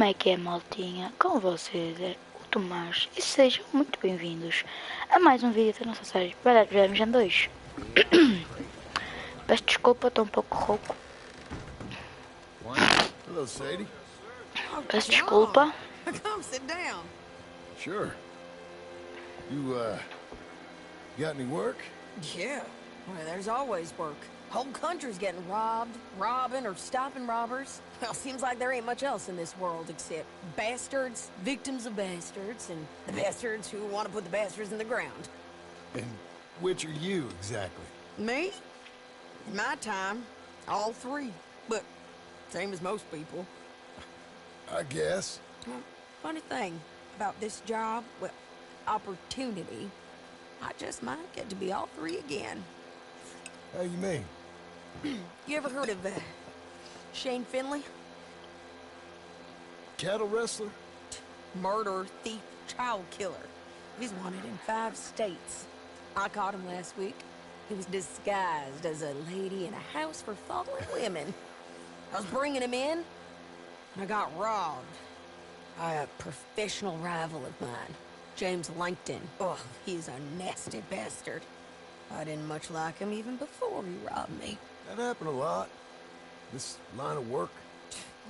Como é que é, maltinha? Com vocês é o Tomás e sejam muito bem-vindos a mais um vídeo da nossa série Red Dead Redemption 2. Peço desculpa, estou um pouco rouco. Hello, Sadie. Peço desculpa. Come sit down. Sure. You, got any work? Yeah. Well, there's always work. Whole country's getting robbed, robbing, or stopping robbers. Well, seems like there ain't much else in this world except bastards, victims of bastards, and the bastards who want to put the bastards in the ground. And which are you, exactly? Me? In my time, all three. But same as most people. I guess. Well, funny thing about this job, well, opportunity, I just might get to be all three again. How you mean? You ever heard of Shane Finley? Cattle wrestler? Murderer, thief, child killer. He's wanted in 5 states. I caught him last week. He was disguised as a lady in a house for fallen women. I was bringing him in, and I got robbed by a professional rival of mine, James Langton. Oh, he's a nasty bastard. I didn't much like him even before he robbed me. That happened a lot. This line of work.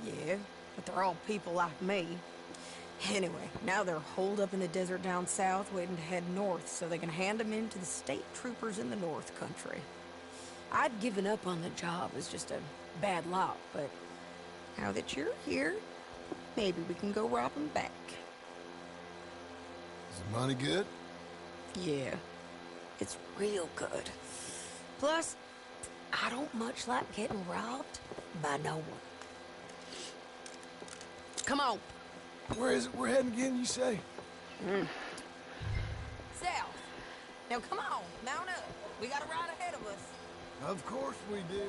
Yeah, but they're all people like me. Anyway, now they're holed up in the desert down south, waiting to head north so they can hand them in to the state troopers in the north country. I'd given up on the job as just a bad lot, but now that you're here, maybe we can go rob them back. Is the money good? Yeah, it's real good. Plus, I don't much like getting robbed by no one. Come on. Where is it we're heading again, you say? South. Now come on, mount up. We got a ride ahead of us. Of course we do.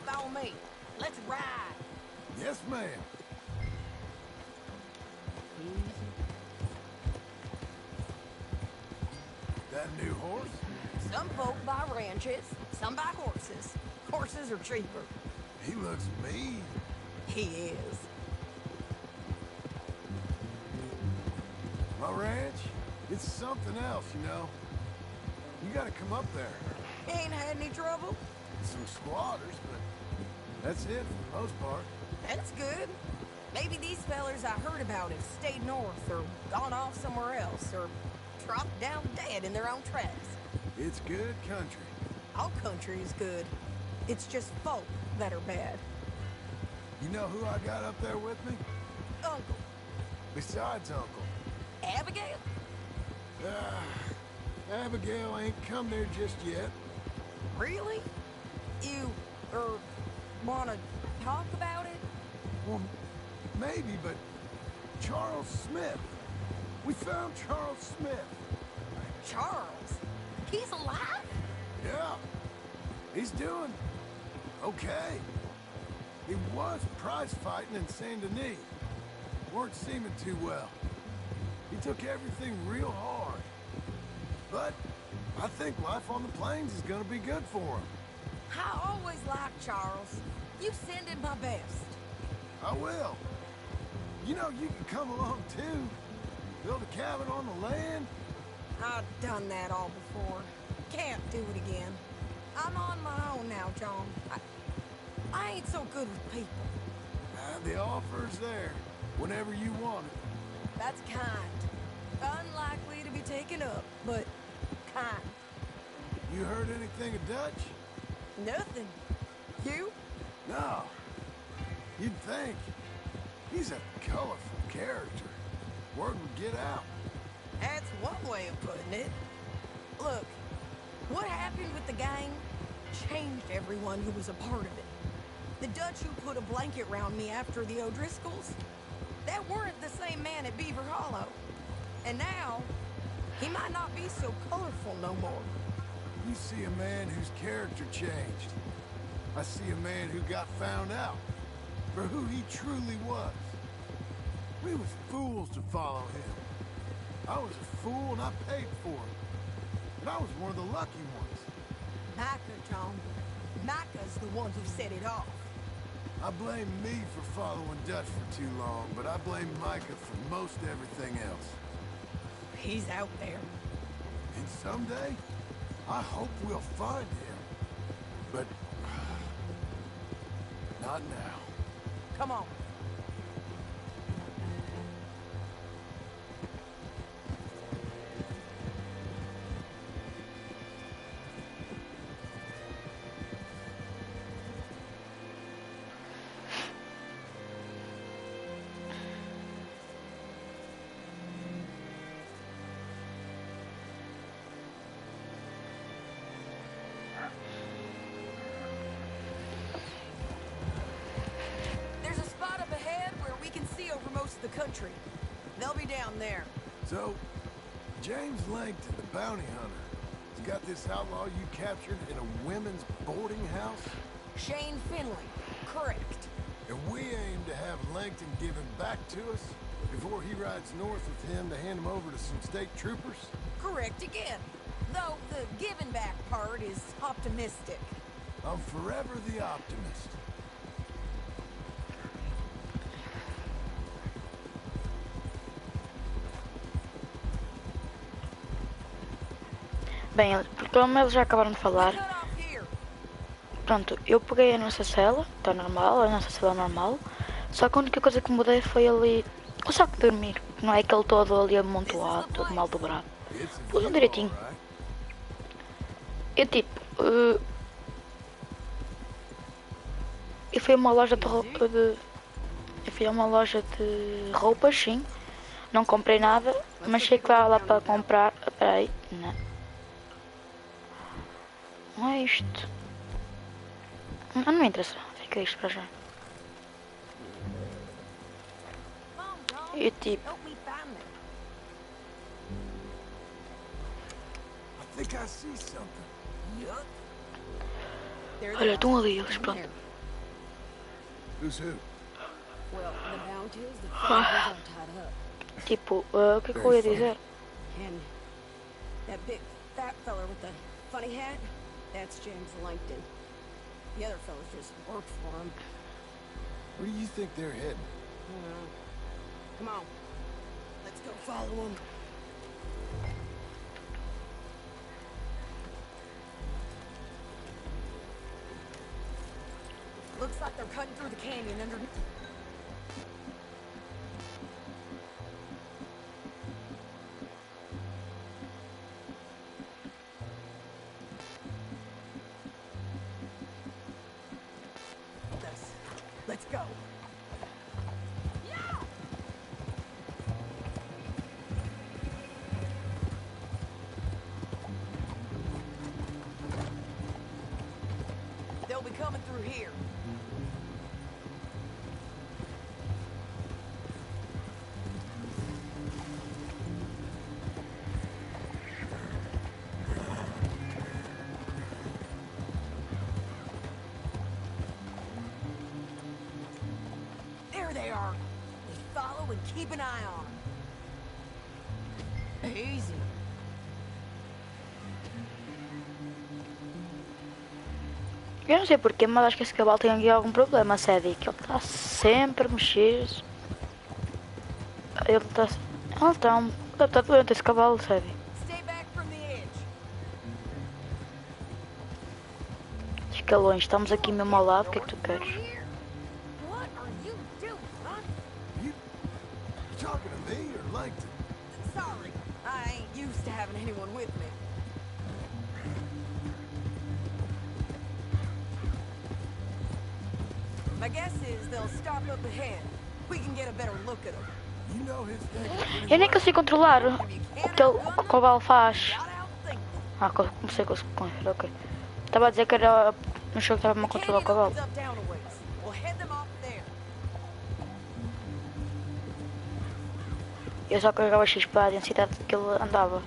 Follow me. Let's ride. Yes, ma'am. That new horse? Some folk buy ranches, some buy horses. Horses are cheaper. He looks mean. He is. My ranch, it's something else, you know. You gotta come up there. Ain't had any trouble? Some squatters, but that's it for the most part. That's good. Maybe these fellers I heard about have stayed north or gone off somewhere else or dropped down dead in their own tracks. It's good country. All country is good. It's just folk that are bad. You know who I got up there with me? Uncle. Besides Uncle. Abigail? Abigail ain't come there just yet. Really? You, wanna talk about it? Well, maybe, but Charles Smith. We found Charles Smith. Charles? He's alive? Yeah. He's doing okay. He was prize fighting in Saint Denis. Weren't seeming too well. He took everything real hard. But I think life on the plains is gonna be good for him. I always liked Charles. You send him my best. I will. You know, you can come along too. Build a cabin on the land. I've done that all before. Can't do it again. I'm on my own now, John. I ain't so good with people. The offer's there, whenever you want it. That's kind. Unlikely to be taken up, but kind. You heard anything of Dutch? Nothing. You? No. You'd think. He's a colorful character. Word would get out. That's one way of putting it. Look, what happened with the gang changed everyone who was a part of it. The Dutch who put a blanket round me after the O'Driscolls, that weren't the same man at Beaver Hollow. And now, he might not be so colorful no more. You see a man whose character changed. I see a man who got found out. for who he truly was. We was fools to follow him. I was a fool and I paid for it. And I was one of the lucky ones. Micah, John. Micah's the one who set it off. I blame me for following Dutch for too long, but I blame Micah for most everything else. He's out there. And someday, I hope we'll find him. But not now. Come on. The country. They'll be down there. So, James Langton, the bounty hunter, has got this outlaw you captured in a women's boarding house? Shane Finley. Correct. And we aim to have Langton give him back to us before he rides north with him to hand him over to some state troopers? Correct again. Though the giving back part is optimistic. I'm forever the optimist. Bem, como eles já acabaram de falar, pronto, eu peguei a nossa cela, está normal, a nossa cela normal, só que a única coisa que mudei foi ali o saco de dormir, não é aquele todo ali amontoado, todo mal dobrado. Pus um direitinho. Eu tipo, eu fui a uma loja de roupa de roupas, sim, não comprei nada, mas sei que lá para comprar, peraí, não é isto. Não me interessa, fica isto para já. E tipo... Olha, estão ali eles, pronto. Tipo, o que é que eu ia dizer? That's James Langton. The other fellas just worked for him. Where do you think they're heading? Come on. Let's go follow them. Looks like they're cutting through the canyon underneath. Let's go. Yeah! They'll be coming through here. There they are. Just follow and keep an eye on them. Easy. Eu não sei porquê, mas acho que esse cavalo tem aqui algum problema, sério, que ele está sempre a mexer. Ele está doente esse cavalo, sério. Fica longe, estamos aqui mesmo ao lado, o que é que tu queres? My guess is they'll stop up ahead. We can get a better look at them. You know his thing. Eu nem consigo controlar o que o cavalo faz. Ah, comecei com isso, ok. Estava a dizer que era no jogo que estava a controlar o cavalo. Eu só carregava X para a densidade que ele andava.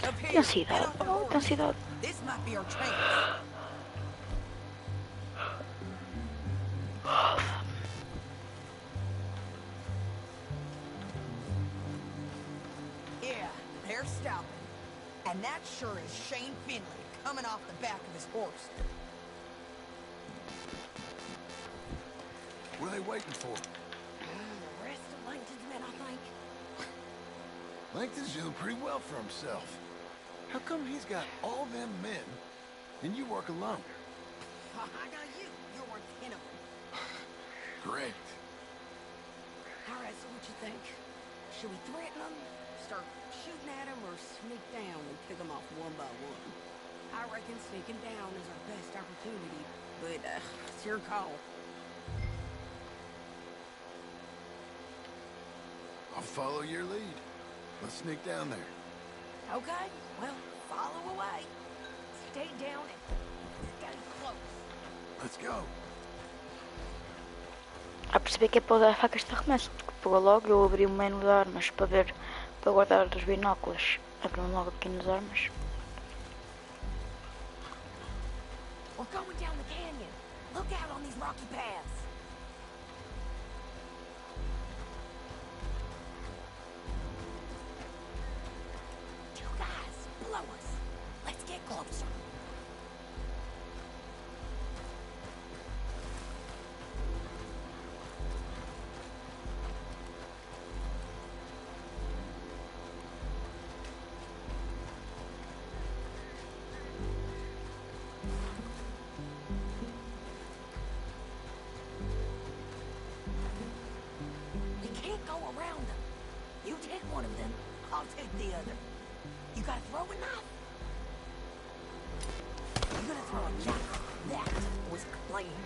Up here. Tem cidade. Get off your Oh, tem horse. cidade. This might be our chance. Yeah, they're stopping. And that sure is Shane Finley coming off the back of his horse. What are they waiting for? The rest of Langton's men, I think. Langton's doing pretty well for himself. How come he's got all them men, and you work alone? I got you. You're worth 10 of them. Great. All right, so what you think? Should we threaten them, start shooting at them, or sneak down and pick them off one by one? I reckon sneaking down is our best opportunity, but it's your call. I'll follow your lead. Let's sneak down there. Okay, well, follow away. Stay down and stay close. Let's go. A perceber que é para usar facas de arremesso, porque pegou logo eu abri o menu de armas para ver, para guardar os binóculos. Abri-me logo aqui nas armas. We're going down the canyon. Look out on these rocky paths. Two guys below us. Let's get closer. You can't go around them. You take one of them, I'll take the other. You gotta throw a knife. You're gonna throw a javelin. That was clean.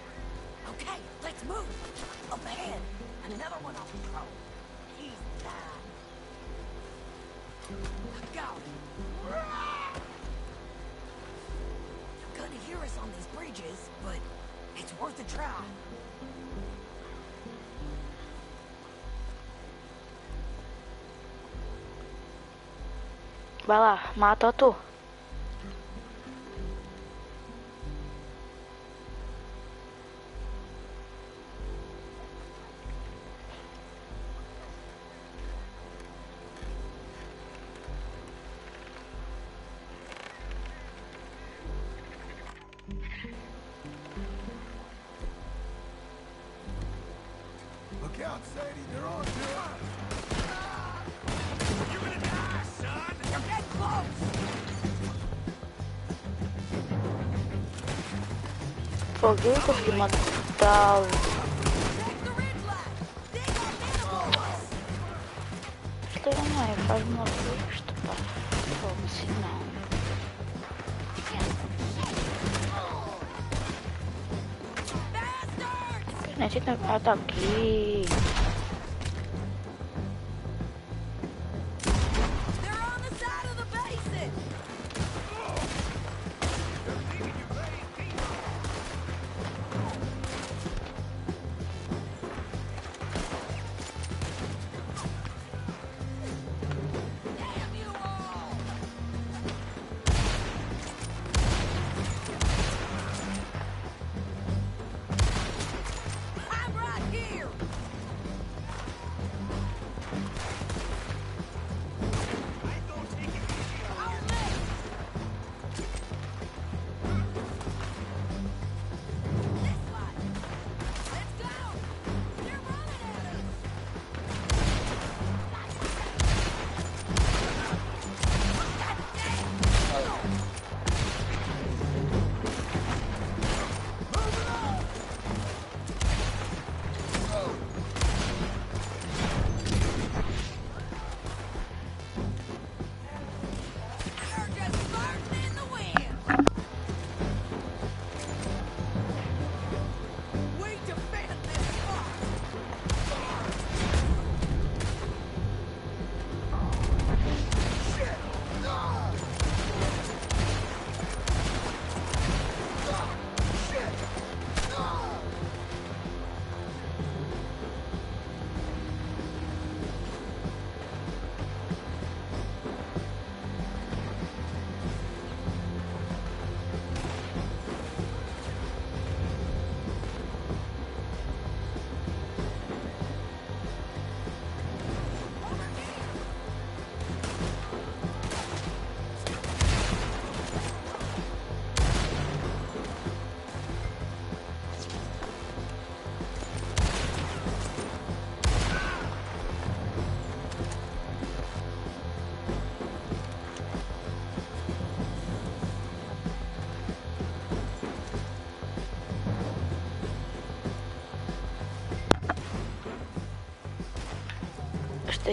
Okay, let's move. Up ahead, and another one on patrol. He's down. Go. You're gonna hear us on these bridges, but it's worth a try. Vai lá, mata tu. Look out, Sadie. They're on to us. You're gonna die, son! You're getting close! Foguei, consegui matá-lo. Take the ridge line! They got animals! Isto não é, faz-me logo isto, pá. Fogo, se não. Bastards! Nem sei se ah, tá aqui. They're on the side of the basin! Damn you all! I'm right here!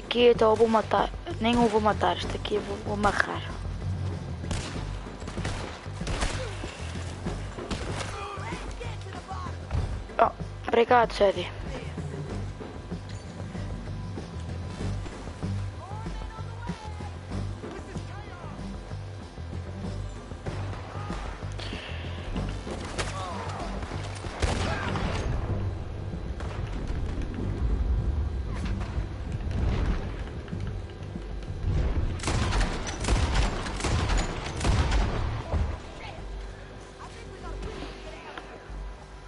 aqui então eu vou matar. Nem o vou matar, este aqui eu vou amarrar. Oh, obrigado, Sadie.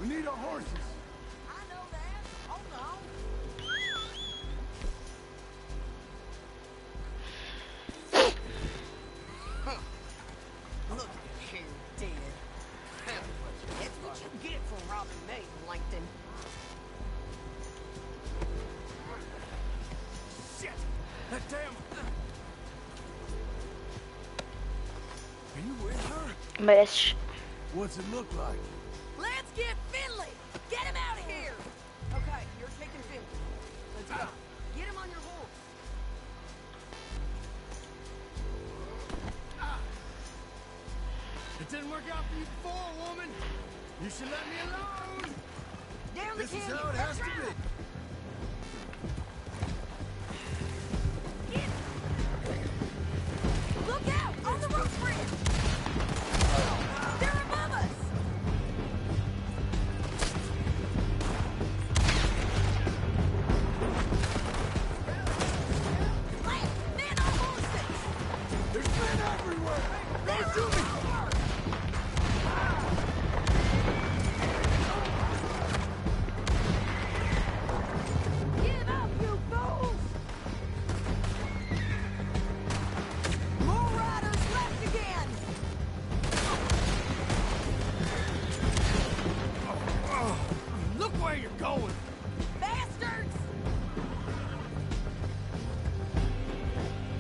We need our horses. I know that. Hold on. Look at you, dead. That's what you get for robbing me, Langton. Shit! That damn... Are you with her? Mereces. What's it look like? Let's get Finley! Get him out of here! Okay, you're taking Finley. Let's go. Get him on your horse. It didn't work out for you before, woman. You should let me alone. Down the This is canyon. how it has to be. Look out! On the roof bridge! They're above us! Men on horses! There's men everywhere. Don't shoot me. Give up, you fools! More riders left again! Look where you're going. Bastards!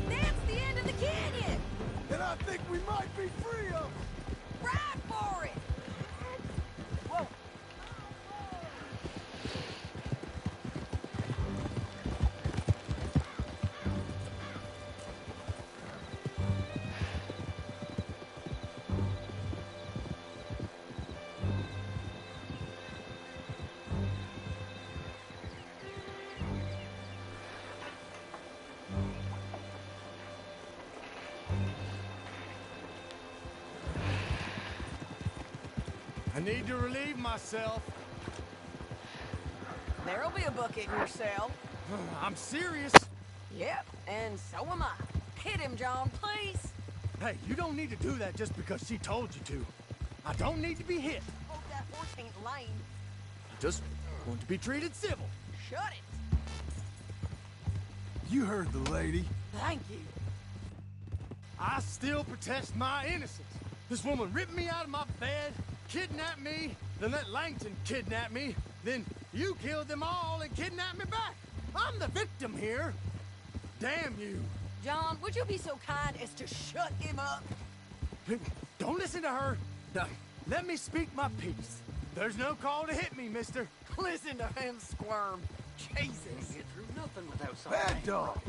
That's the end of the canyon! And I think we might be free of them. Ride for it! Whoa! I need to relieve myself. There'll be a bucket in your cell. I'm serious. Yep, and so am I. Hit him, John, please. Hey, you don't need to do that just because she told you to. I don't need to be hit. Hope that horse ain't lame. I just want to be treated civil. Shut it. You heard the lady. Thank you. I still protest my innocence. This woman ripped me out of my bed, kidnapped me, then let Langton kidnap me, then you killed them all and kidnapped me back. I'm the victim here. Damn you. John, would you be so kind as to shut him up? Don't listen to her. Now, let me speak my piece. There's no call to hit me, mister. Listen to him squirm. Jesus. Get through nothing without some Bad dog.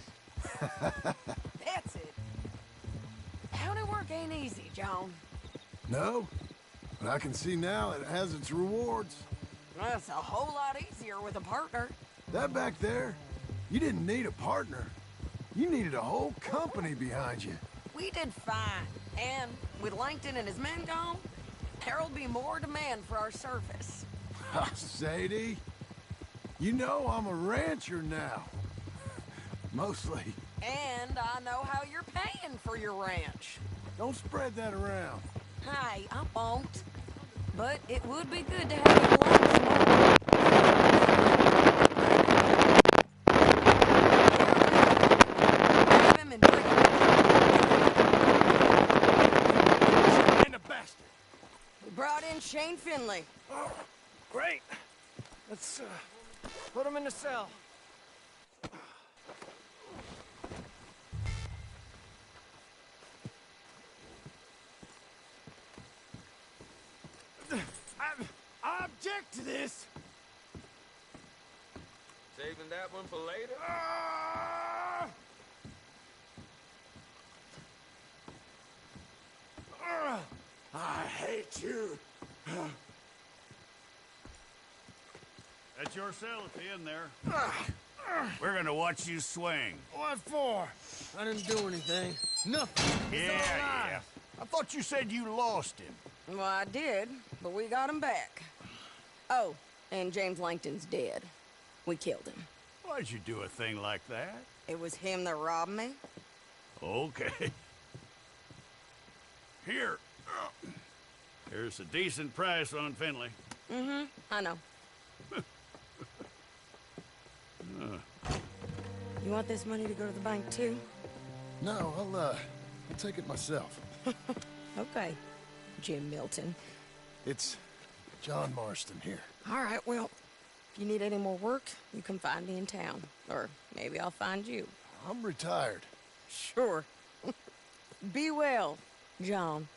That's it. County work ain't easy, John. No, but I can see now it has its rewards. That's a whole lot easier with a partner. That back there, you didn't need a partner. You needed a whole company behind you. We did fine. And with Langton and his men gone, there'll be more demand for our service. Sadie, you know I'm a rancher now. Mostly. And I know how you're paying for your ranch. Don't spread that around. Hey, I won't. But it would be good to have you along some more. Grab him and bring him. And a bastard. We brought in Shane Finley. Oh, great. Let's put him in the cell. I object to this. Saving that one for later? Get yourself in there. We're gonna watch you swing. What for? I didn't do anything. Nothing. It's all Yeah. lies. I thought you said you lost him. Well, I did, but we got him back. Oh, and James Langton's dead. We killed him. Why'd you do a thing like that? It was him that robbed me. Okay. Here. Here's a decent price on Finley. Mm-hmm, I know. You want this money to go to the bank, too? No, I'll take it myself. Okay, Jim Milton. It's John Marston here. All right, well, if you need any more work, you can find me in town. Or maybe I'll find you. I'm retired. Sure. Be well, John.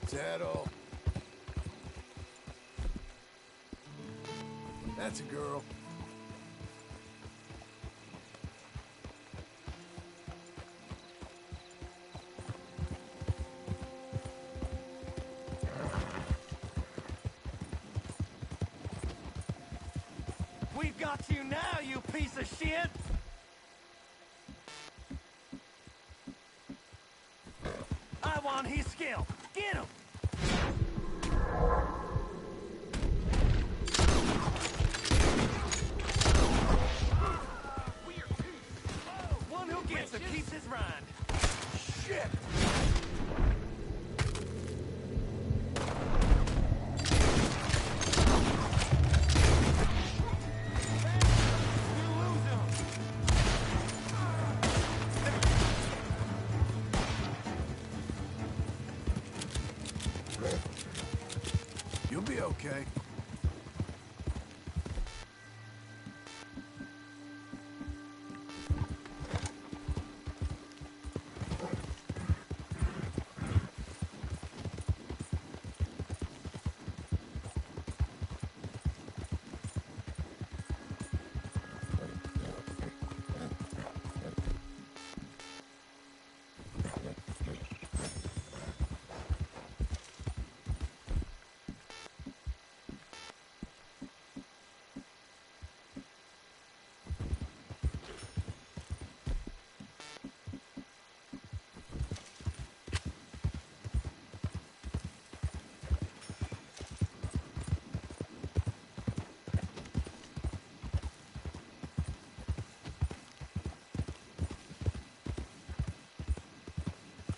Is that all? That's a girl. We've got you now, you piece of shit! I want his skill. Get him! One who gets him keeps his rind. Shit! You lose him. You'll be okay.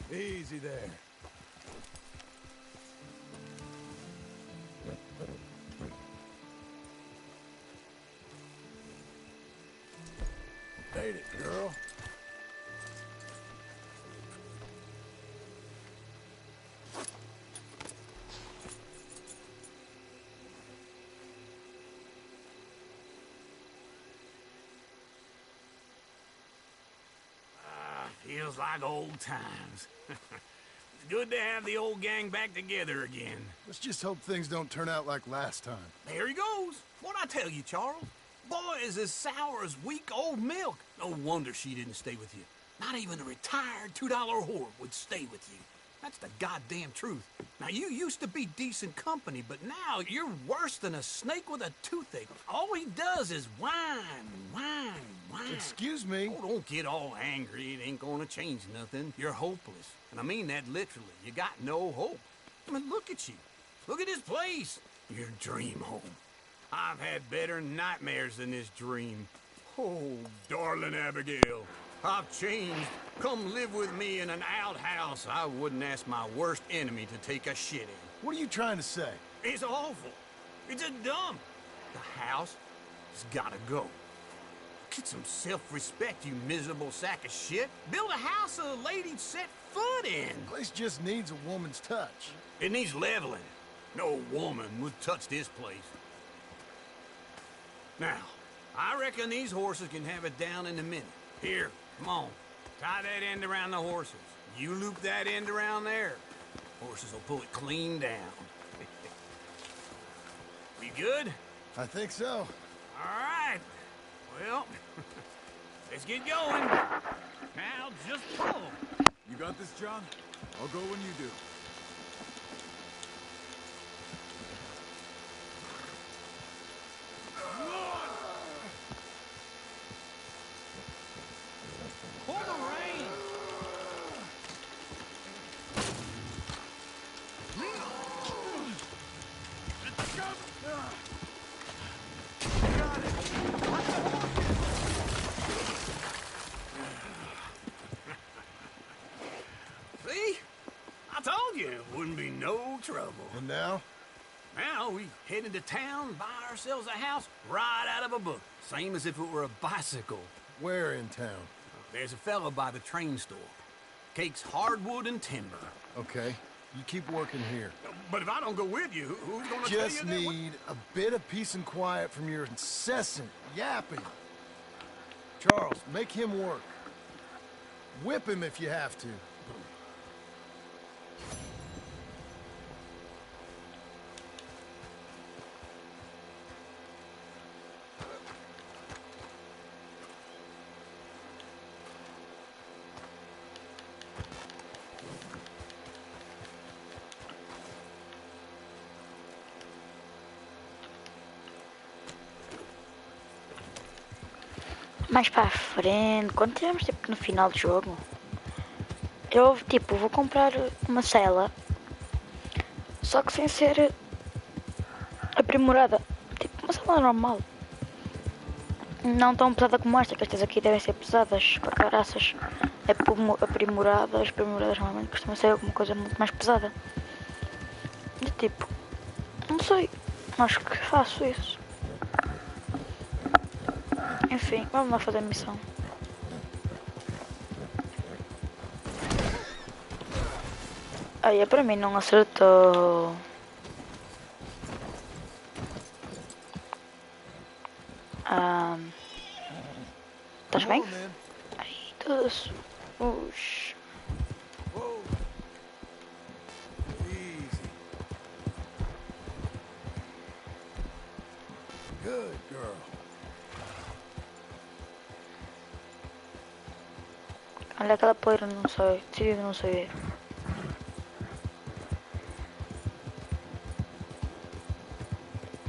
Easy there. Made it, girl. Feels like old times. It's good to have the old gang back together again. Let's just hope things don't turn out like last time. There he goes. What'd I tell you, Charles? Boy is as sour as weak old milk. No wonder she didn't stay with you. Not even a retired $2 whore would stay with you. That's the goddamn truth. Now, you used to be decent company, but now you're worse than a snake with a toothache. All he does is whine, whine, whine. Excuse me. Oh, don't get all angry. It ain't gonna change nothing. You're hopeless. And I mean that literally. You got no hope. I mean, look at you. Look at this place. Your dream home. I've had better nightmares than this dream. Oh, darling Abigail, I've changed. Come live with me in an outhouse I wouldn't ask my worst enemy to take a shit in. What are you trying to say? It's awful. It's a dump. The house has gotta go. Get some self-respect, you miserable sack of shit. Build a house a lady'd set foot in. The place just needs a woman's touch. It needs leveling. No woman would touch this place. Now, I reckon these horses can have it down in a minute. Here, come on. Tie that end around the horses. You loop that end around there. Horses will pull it clean down. We good? I think so. All right. Well, let's get going. Now, just pull. You got this, John? I'll go when you do. Pull the rein. See? I told you it wouldn't be no trouble. And now? Now we head into town, buy ourselves a house right out of a book. Same as if it were a bicycle. Where in town? There's a fella by the train store. Cakes hardwood and timber. Okay, you keep working here. But if I don't go with you, who's gonna tell Just you that? need a bit of peace and quiet from your incessant yapping. Charles, make him work. Whip him if you have to. Mais para a frente, quando estivermos tipo no final do jogo, eu tipo vou comprar uma cela, só que sem ser aprimorada, tipo uma cela normal, não tão pesada como esta, que estas aqui devem ser pesadas, para caraças, aprimoradas normalmente costumam ser alguma coisa muito mais pesada. E tipo, não sei, acho que faço isso. Enfim, vamos lá fazer a missão. Aí, para mim não acertou. Estás bem? Aí, todos os... Whoa. Easy. Good girl. Olha aquela poeira, não sei, decidido não saber.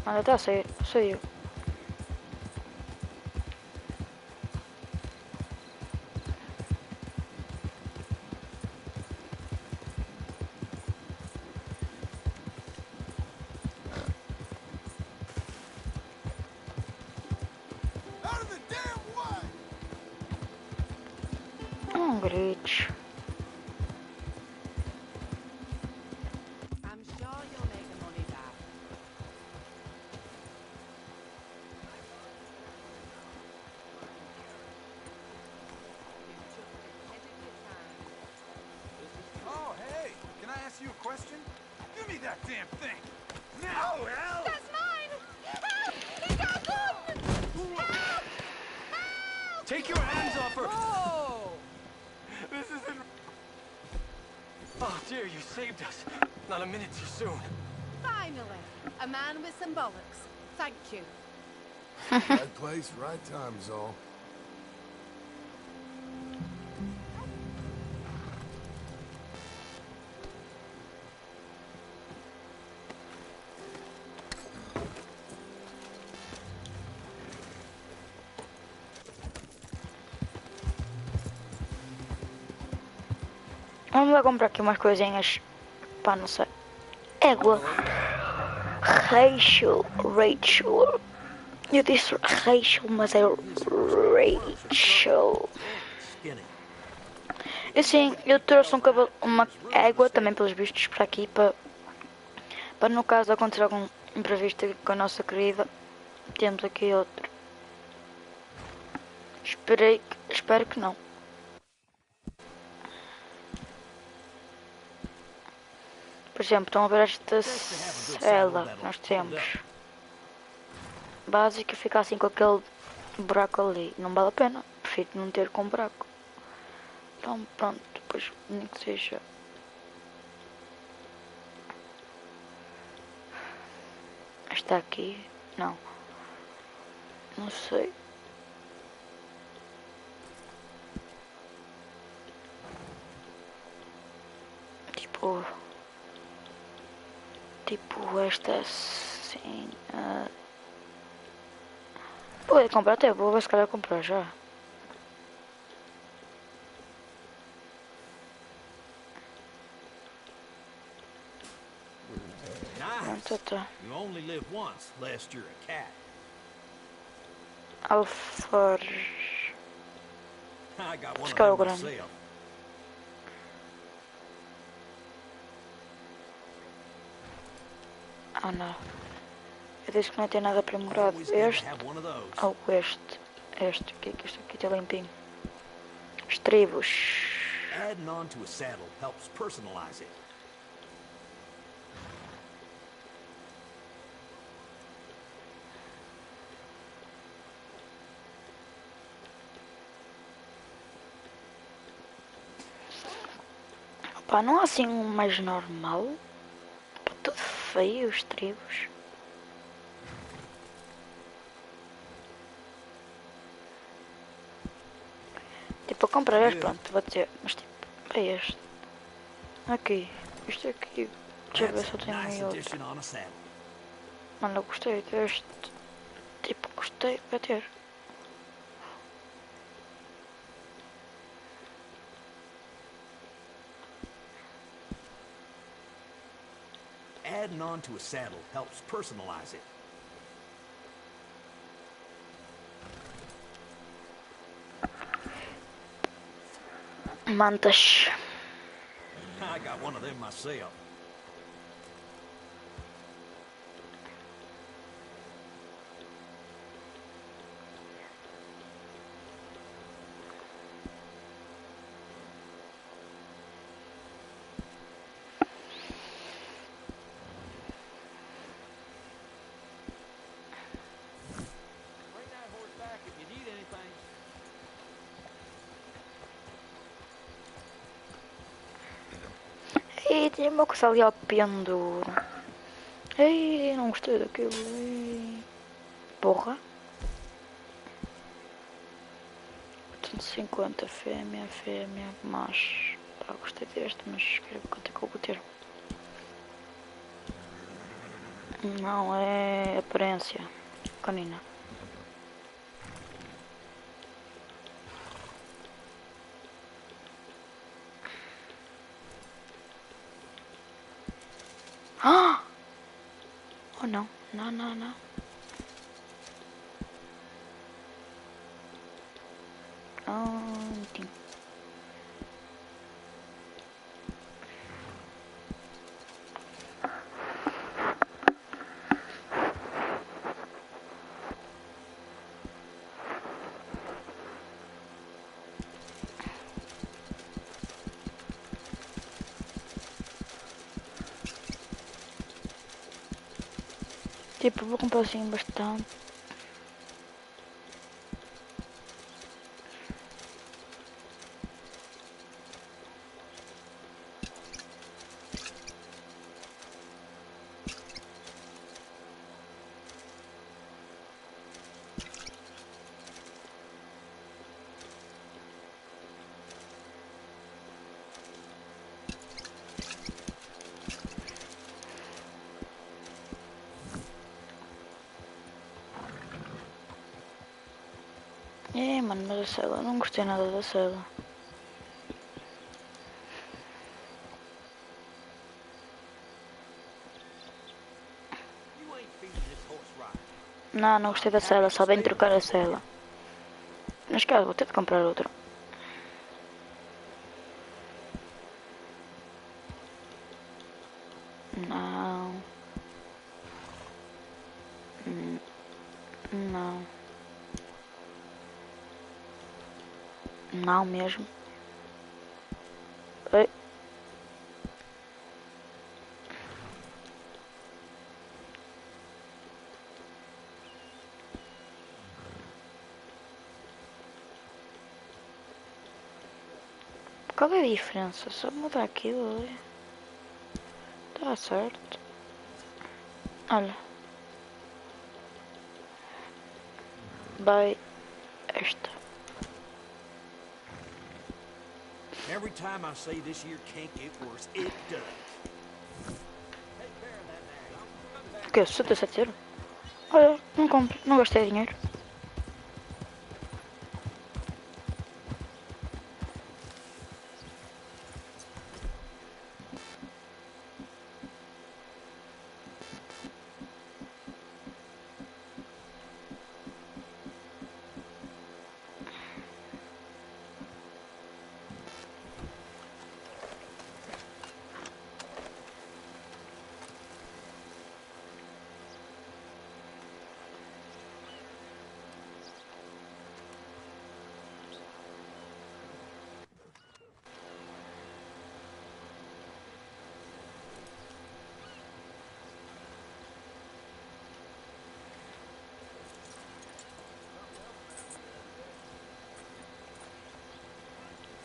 Olha, está a sair, saiu. Out of the damn way! Não grites. I'm sure you'll make the money back. Oh, hey, can I ask you a question? Give me that damn thing. Now, hell! That's mine! Help! He got one! Help! Help! Take your hands off her! Oh! This isn't... Oh, dear, you saved us. Not a minute too soon. Finally, a man with some bollocks. Thank you. Right place, right time is all. Vamos lá comprar aqui umas coisinhas. Pá, não sei. Égua. Rachel. Eu disse Rachel, mas é Rachel. Skinny. E sim, eu trouxe uma égua também pelos vistos para aqui, para no caso acontecer algum imprevisto aqui com a nossa querida, temos aqui outro. Espero que não. Por exemplo, estão a ver esta cela que nós temos. Básica, fica assim com aquele buraco ali. Não vale a pena. Prefiro não ter com buraco. Então pronto, depois nem que seja. Está aqui? Não. Não sei. Tipo esta assim. Vou comprar até, vou ver se calhar comprar já. Nice. You only live once, lest you're a cat. Alforge. I got one Esse of cara é o them grande. myself. Ah não. Eu disse que não tem nada aprimorado. Always had to Este have one of those. ou este? Este aqui, que este aqui está limpinho. Estribos. Adding on to a saddle helps personalize it. Pá, não há assim um mais normal? Pá, tudo feio os tribos. Tipo, eu comprei este, pronto, vou dizer. Mas tipo, é este. Aqui. Isto aqui. Deixa eu ver se eu tenho aí outro. Addition on a saddle. Mano, eu gostei deste. Tipo, gostei. Vai ter. Adding on to a saddle helps personalize it. Mantas. I got one of them myself. Bring that horse back if you need anything. Ei, tinha uma coisa ali ao penduro. Ei, não gostei daquilo. Ei. Porra. 850 fêmea, macho. Pá, gostei deste, mas quero ver quanto é que eu vou ter. Não, é aparência. Canina. Ah! Oh não, não. Tem. Tipo, vou comprar assim bastante. É, mano, mas a cela, não gostei nada da cela. You ain't feeding this horse right. Não gostei da cela, só vem trocar a cela. Mas cara, vou ter de comprar outra. Não. Não. Não mesmo. Ei. Qual é a diferença? Só mudar aquilo ali. Tá certo. Olha. Vai esta. Every time I say this here can't get worse, it does. O que? 67€? Olha, não compro, não gastei dinheiro.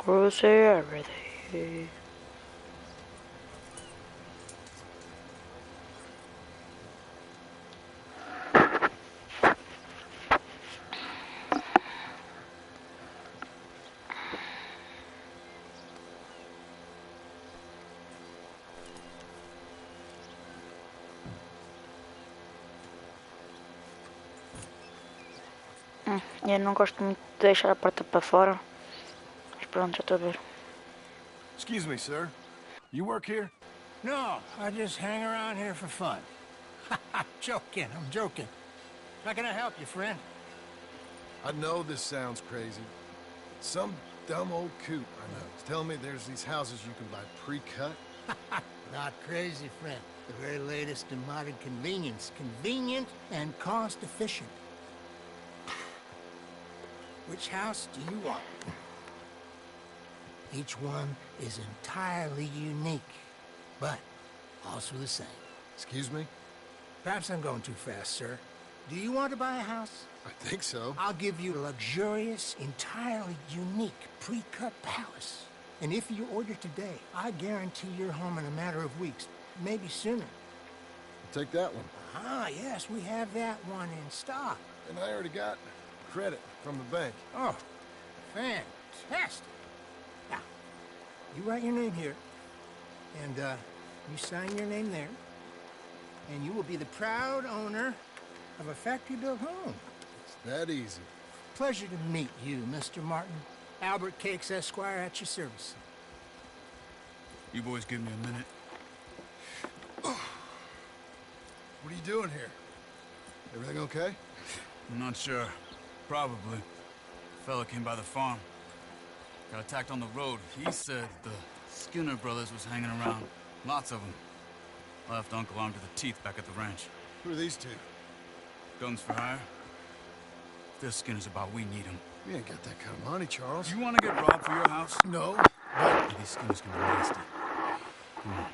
Cruise everything. Eu não gosto muito de deixar a porta para fora. Mas pronto, já estou a ver. Excuse me, sir. You work here? No, I just hang around here for fun. I'm joking. How can I help you, friend? I know this sounds crazy. Some dumb old coot I know is telling me there's these houses you can buy pre-cut. Not crazy, friend. The very latest in modern convenience. Convenient and cost-efficient. Which house do you want? Each one is entirely unique, but also the same. Excuse me? Perhaps I'm going too fast, sir. Do you want to buy a house? I think so. I'll give you a luxurious, entirely unique pre-cut palace. And if you order today, I guarantee you're home in a matter of weeks, maybe sooner. I'll take that one. Ah, yes, we have that one in stock. And I already got credit from the bank. Oh, fantastic. Now, you write your name here, and you sign your name there, and you will be the proud owner of a factory-built home. It's that easy. Pleasure to meet you, Mr. Martin. Albert Cakes, Esquire, at your service. You boys give me a minute. What are you doing here? Everything okay? I'm not sure. Probably. Fella came by the farm. Got attacked on the road. He said the Skinner brothers was hanging around. Lots of them. Left Uncle armed to the teeth back at the ranch. Who are these two? Guns for hire. If this Skinner's about, we need him. We ain't got that kind of money, Charles. You want to get robbed for your house? No. These Skinners can be nasty. Come on.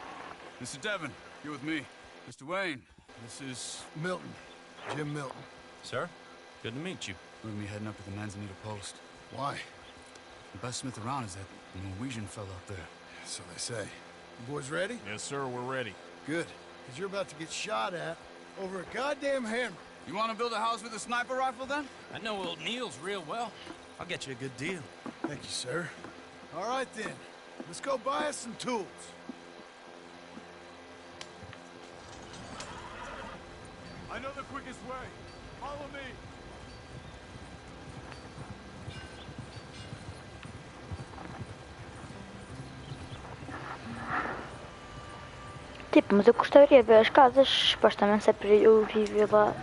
Mr. Devon, you're with me. Mr. Wayne, this is... Milton. Jim Milton. Sir, good to meet you. We're gonna be heading up to the Manzanita Post. Why? The best smith around is that Norwegian fella up there. So they say. You boys ready? Yes, sir, we're ready. Good. Because you're about to get shot at over a goddamn hammer. You want to build a house with a sniper rifle, then? I know old Neil's real well. I'll get you a good deal. Thank you, sir. All right, then. Let's go buy us some tools. I know the quickest way. Follow me. Tipo, mas eu gostaria de ver as casas. Supostamente é para eu viver lá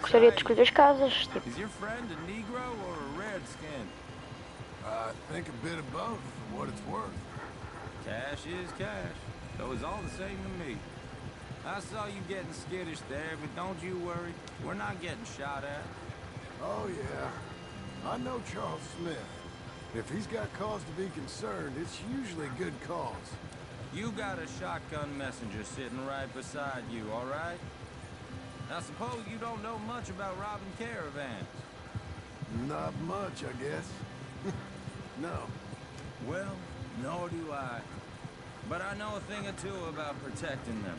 gostaria de escolher as casas, tipo. Is your friend a Negro or a Redskin? I think a bit of both, for what it's worth. Cash is cash, so it's all the same to me. I saw you getting skittish there, but don't you worry. We're not getting shot at. Oh, yeah. I know Charles Smith. If he's got cause to be concerned, it's usually good cause. You got a shotgun messenger sitting right beside you, all right? Now, suppose you don't know much about robbing caravans. Not much, I guess. No. Well, nor do I. But I know a thing or two about protecting them.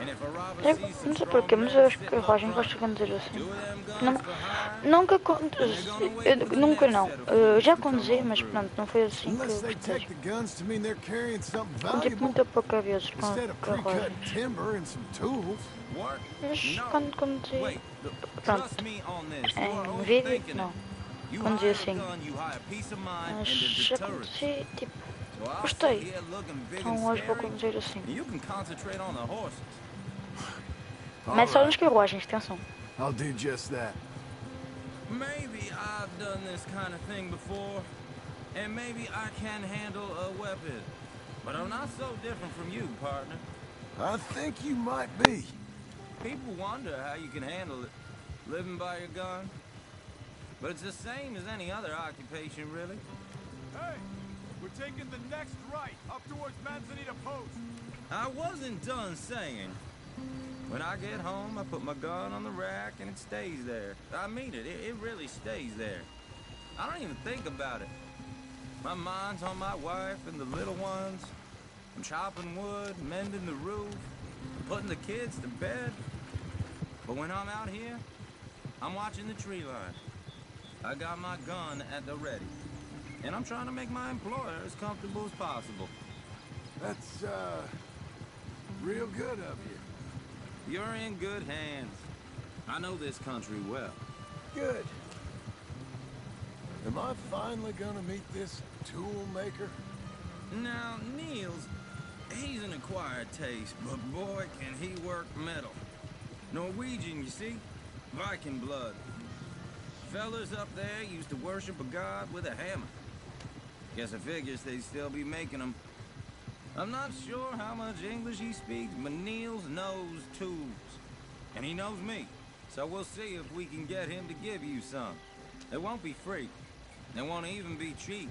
And if a robber sees some Não sei strong porquê, mas men eu as sitting up carruagens front, gostam de conduzir assim. two of them guns Não, for hire, nunca and they're conduzi, gonna wait for the nunca next não. set of fools Já to come conduzi, on mas through. pronto, não foi assim que Unless eu they gostei. take the guns to mean they're carrying something Conduzi valuable. muito pouca vezes com Instead of pre-cut carruagens. timber and some tools. What? Mas No. quando conduzi, Wait, pronto, trust me on this. You are em vídeo, overthinking não. it. You Conduzi hire a assim. gun, you hire peace of mind Mas and a já deterrent. conduzi, tipo, So I'll sit gostei. here looking big Então and hoje vou scary, conduzir assim. and you can concentrate on the horses. Mas só All nas right, carruagens, atenção. I'll do just that. Maybe I've done this kind of thing before, and maybe I can handle a weapon. But I'm not so different from you, partner. I think you might be. People wonder how you can handle it, living by your gun. But it's the same as any other occupation, really. Hey, we're taking the next right up towards Manzanita Post. I wasn't done saying. When I get home, I put my gun on the rack and it stays there. I mean it, it really stays there. I don't even think about it. My mind's on my wife and the little ones. I'm chopping wood, mending the roof, putting the kids to bed. But when I'm out here, I'm watching the tree line. I got my gun at the ready. And I'm trying to make my employer as comfortable as possible. That's, real good of you. You're in good hands. I know this country well. Good. Am I finally gonna meet this tool maker? Now, Niels, he's an acquired taste, but boy, can he work metal. Norwegian, you see? Viking blood. Fellas up there used to worship a god with a hammer. Guess I figures they'd still be making them. I'm not sure how much English he speaks, but Niels knows tools. And he knows me. So we'll see if we can get him to give you some. They won't be free. They won't even be cheap.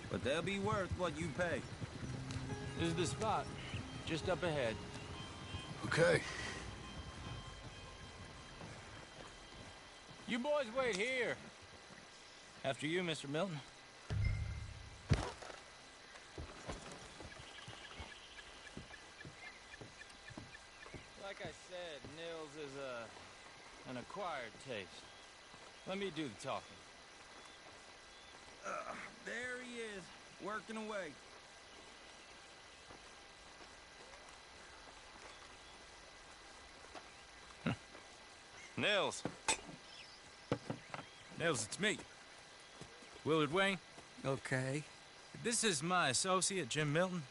But they'll be worth what you pay. This is the spot. Just up ahead. Okay. You boys wait here. After you, Mr. Milton. Like I said, Nils is an acquired taste. Let me do the talking. There he is, working away. Nils. Nils, it's me. Willard Wayne. Okay. This is my associate, Jim Milton.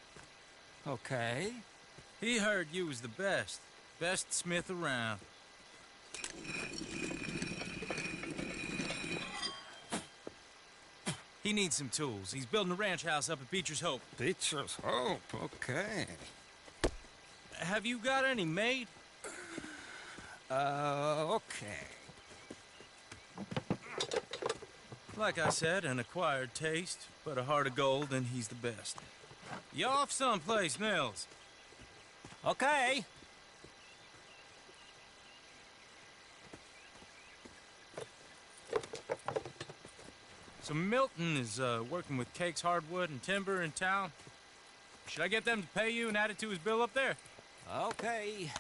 Okay. He heard you was the best. Best smith around. He needs some tools. He's building a ranch house up at Beecher's Hope. Beecher's Hope, okay. Have you got any made? Okay. Like I said, an acquired taste, but a heart of gold, and he's the best. You off someplace, Nils? Okay. So Milton is working with Cake's Hardwood and Timber in town. Should I get them to pay you and add it to his bill up there? Okay.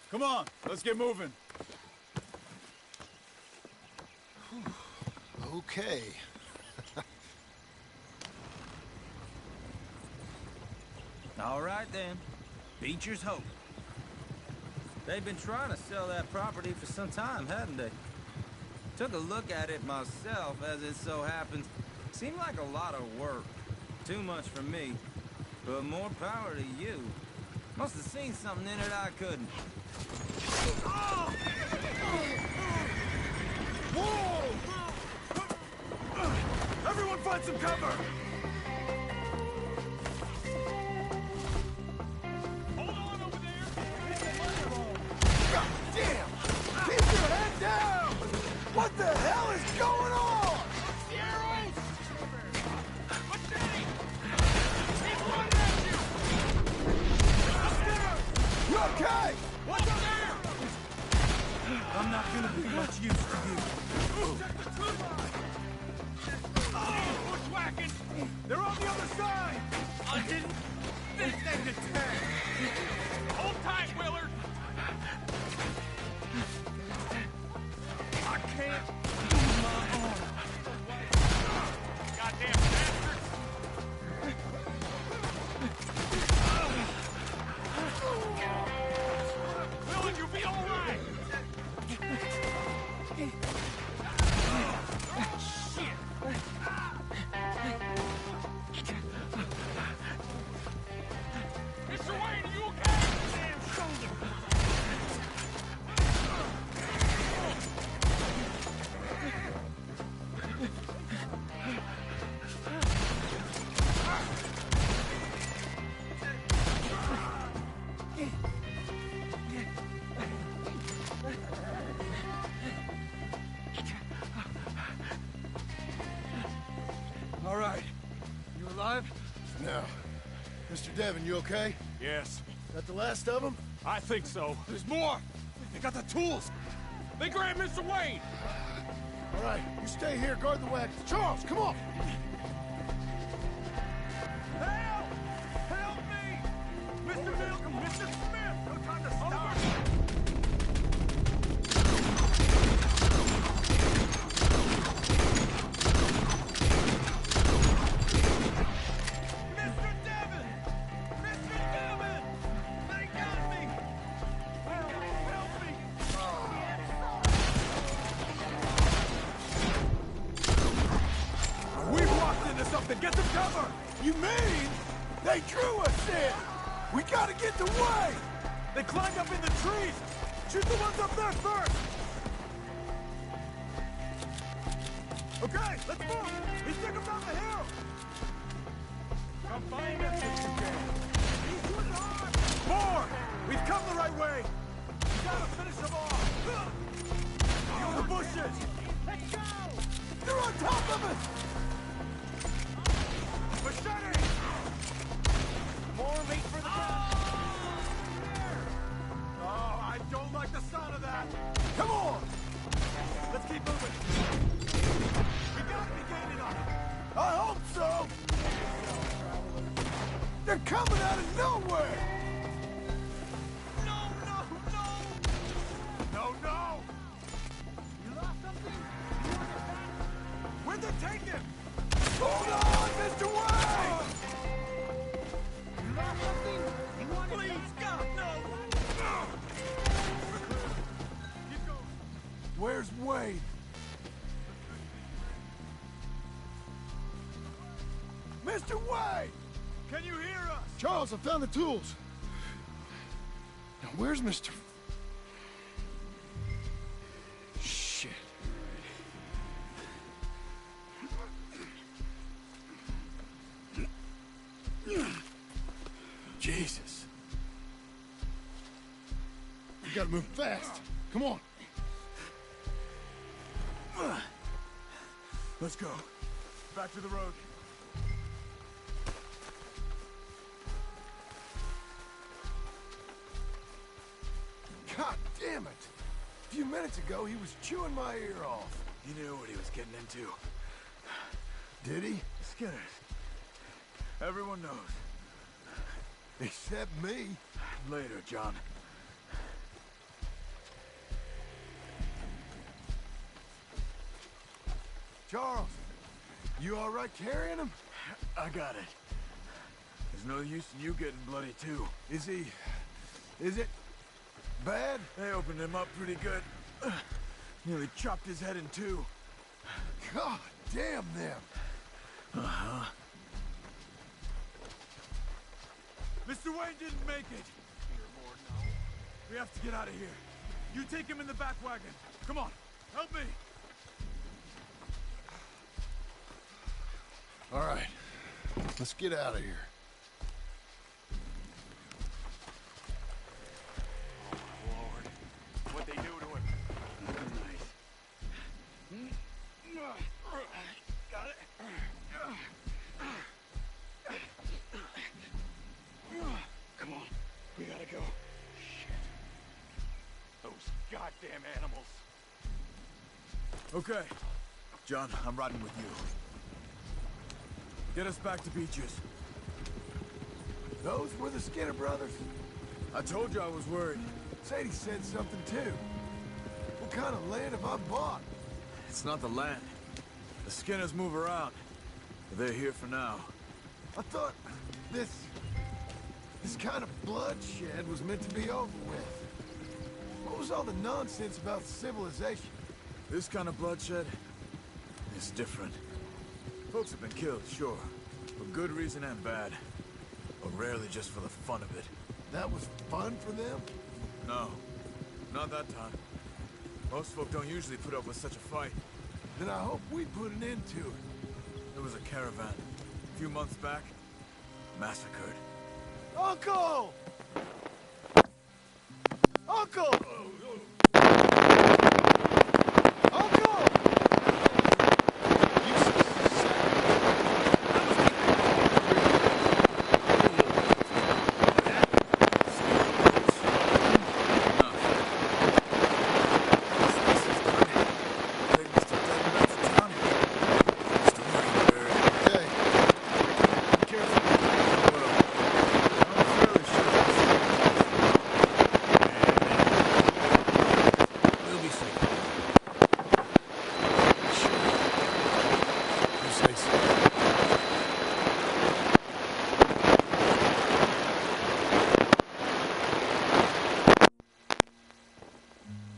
Come on, let's get moving. Okay. All right then, Beecher's Hope. They've been trying to sell that property for some time, hadn't they? Took a look at it myself, as it so happens. Seemed like a lot of work. Too much for me. But more power to you. Must have seen something in it I couldn't. Whoa! Everyone find some cover! Hold on over there! God damn! Keep your head down! What the hell is going on? Arrows! What's that? He's running at you! You okay? What's there? I'm not gonna be much use to you. Check the two line! Bushwhacking! They're on the other side! I didn't think they'd attack! Hold tight, Willard! I can't move my arm! Goddamn bastards! Willard, you'll be all right! Shit! Mr. Wayne, are you okay? Damn shoulder! All right. You alive? No. Mr. Devon, you okay? Yes, That the last of them? I think so. There's more! They got the tools! They grabbed Mr. Wayne! All right, you stay here, guard the wagons. Charles, come on! Help! Help me! Mr. Malcolm, Mr. Smith! No time to stop! Mr. Devon! Mr. Devon! They got me! Help! Help me! We've walked into something. Get some cover! You mean they drew us in? We gotta get the way! They climbed up in the trees! Shoot the ones up there first! Okay, let's move! We took them down the hill! Come find us if you can! He's shooting hard! More! We've come the right way! We gotta finish them off! Use the bushes! Let's go! They're on top of us! Machete! More meat for the Oh, I don't like the sound of that! Come on! Let's keep moving! We gotta be gaining on it! I hope so! They're coming out of nowhere! No, no, no! No, no! You lost something? You want it back? Where'd they take him? Hold on, Mr. Wayne! You lost something? You want it Please, God, no! Keep going. Where's Wade? Mr. Wade! Can you hear us? Charles, I found the tools. Now, where's Mr. Shit. Jesus. We gotta move fast. Come on. Let's go. Back to the road. God damn it! A few minutes ago, he was chewing my ear off. He knew what he was getting into. Did he? Skinners. Everyone knows. Except me. Later, John. Charles, you all right carrying him? I got it. There's no use in you getting bloody, too. Is he... is it... bad? They opened him up pretty good. Nearly chopped his head in two. God damn them. Uh-huh. Mr. Wayne didn't make it. We have to get out of here. You take him in the back wagon. Come on, help me. All right, let's get out of here. Lord, what'd they do to him? Got it. Come on, we gotta go. Shit. Those goddamn animals. Okay. John, I'm riding with you. Get us back to Beaches. Those were the Skinner brothers? I told you I was worried. Sadie said something too. What kind of land have I bought? It's not the land. The Skinners move around. But they're here for now. I thought this kind of bloodshed was meant to be over with. What was all the nonsense about civilization? This kind of bloodshed is different. Folks have been killed, sure. For good reason and bad. But rarely just for the fun of it. That was fun for them? No. Not that time. Most folk don't usually put up with such a fight. Then I hope we put an end to it. There was a caravan. A few months back. Massacred. Uncle! Uncle! Uncle!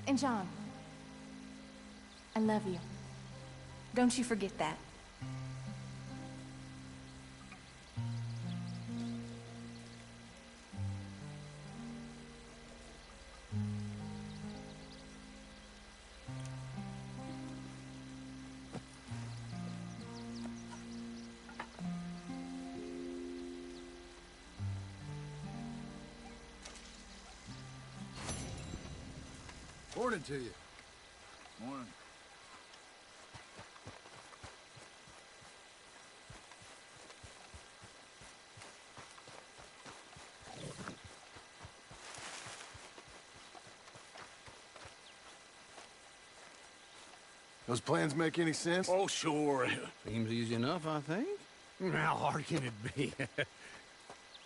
And John, I love you. Don't you forget that. Morning to you. Morning. Those plans make any sense? Oh, sure. Seems easy enough, I think. How hard can it be?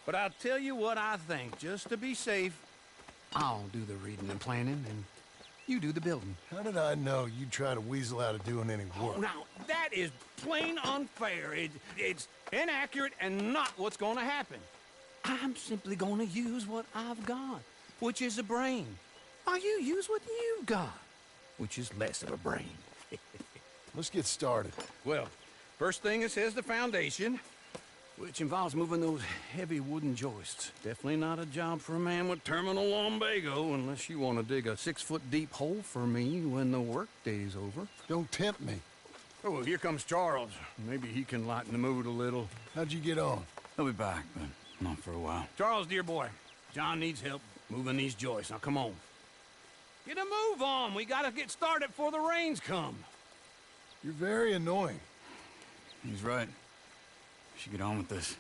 But I'll tell you what I think. Just to be safe, I'll do the reading and planning, and you do the building. How did I know you'd try to weasel out of doing any work? Oh, now, that is plain unfair. It's inaccurate and not what's going to happen. I'm simply going to use what I've got, which is a brain. While you use what you've got, which is less of a brain. Let's get started. Well, first thing it says the foundation, which involves moving those heavy wooden joists. Definitely not a job for a man with terminal lumbago, unless you want to dig a 6-foot deep hole for me when the work day's over. Don't tempt me. Oh, well, here comes Charles. Maybe he can lighten the mood a little. How'd you get on? He'll be back, but not for a while. Charles, dear boy, John needs help moving these joists. Now, come on. Get a move on. We gotta get started before the rains come. You're very annoying. He's right. We should get on with this.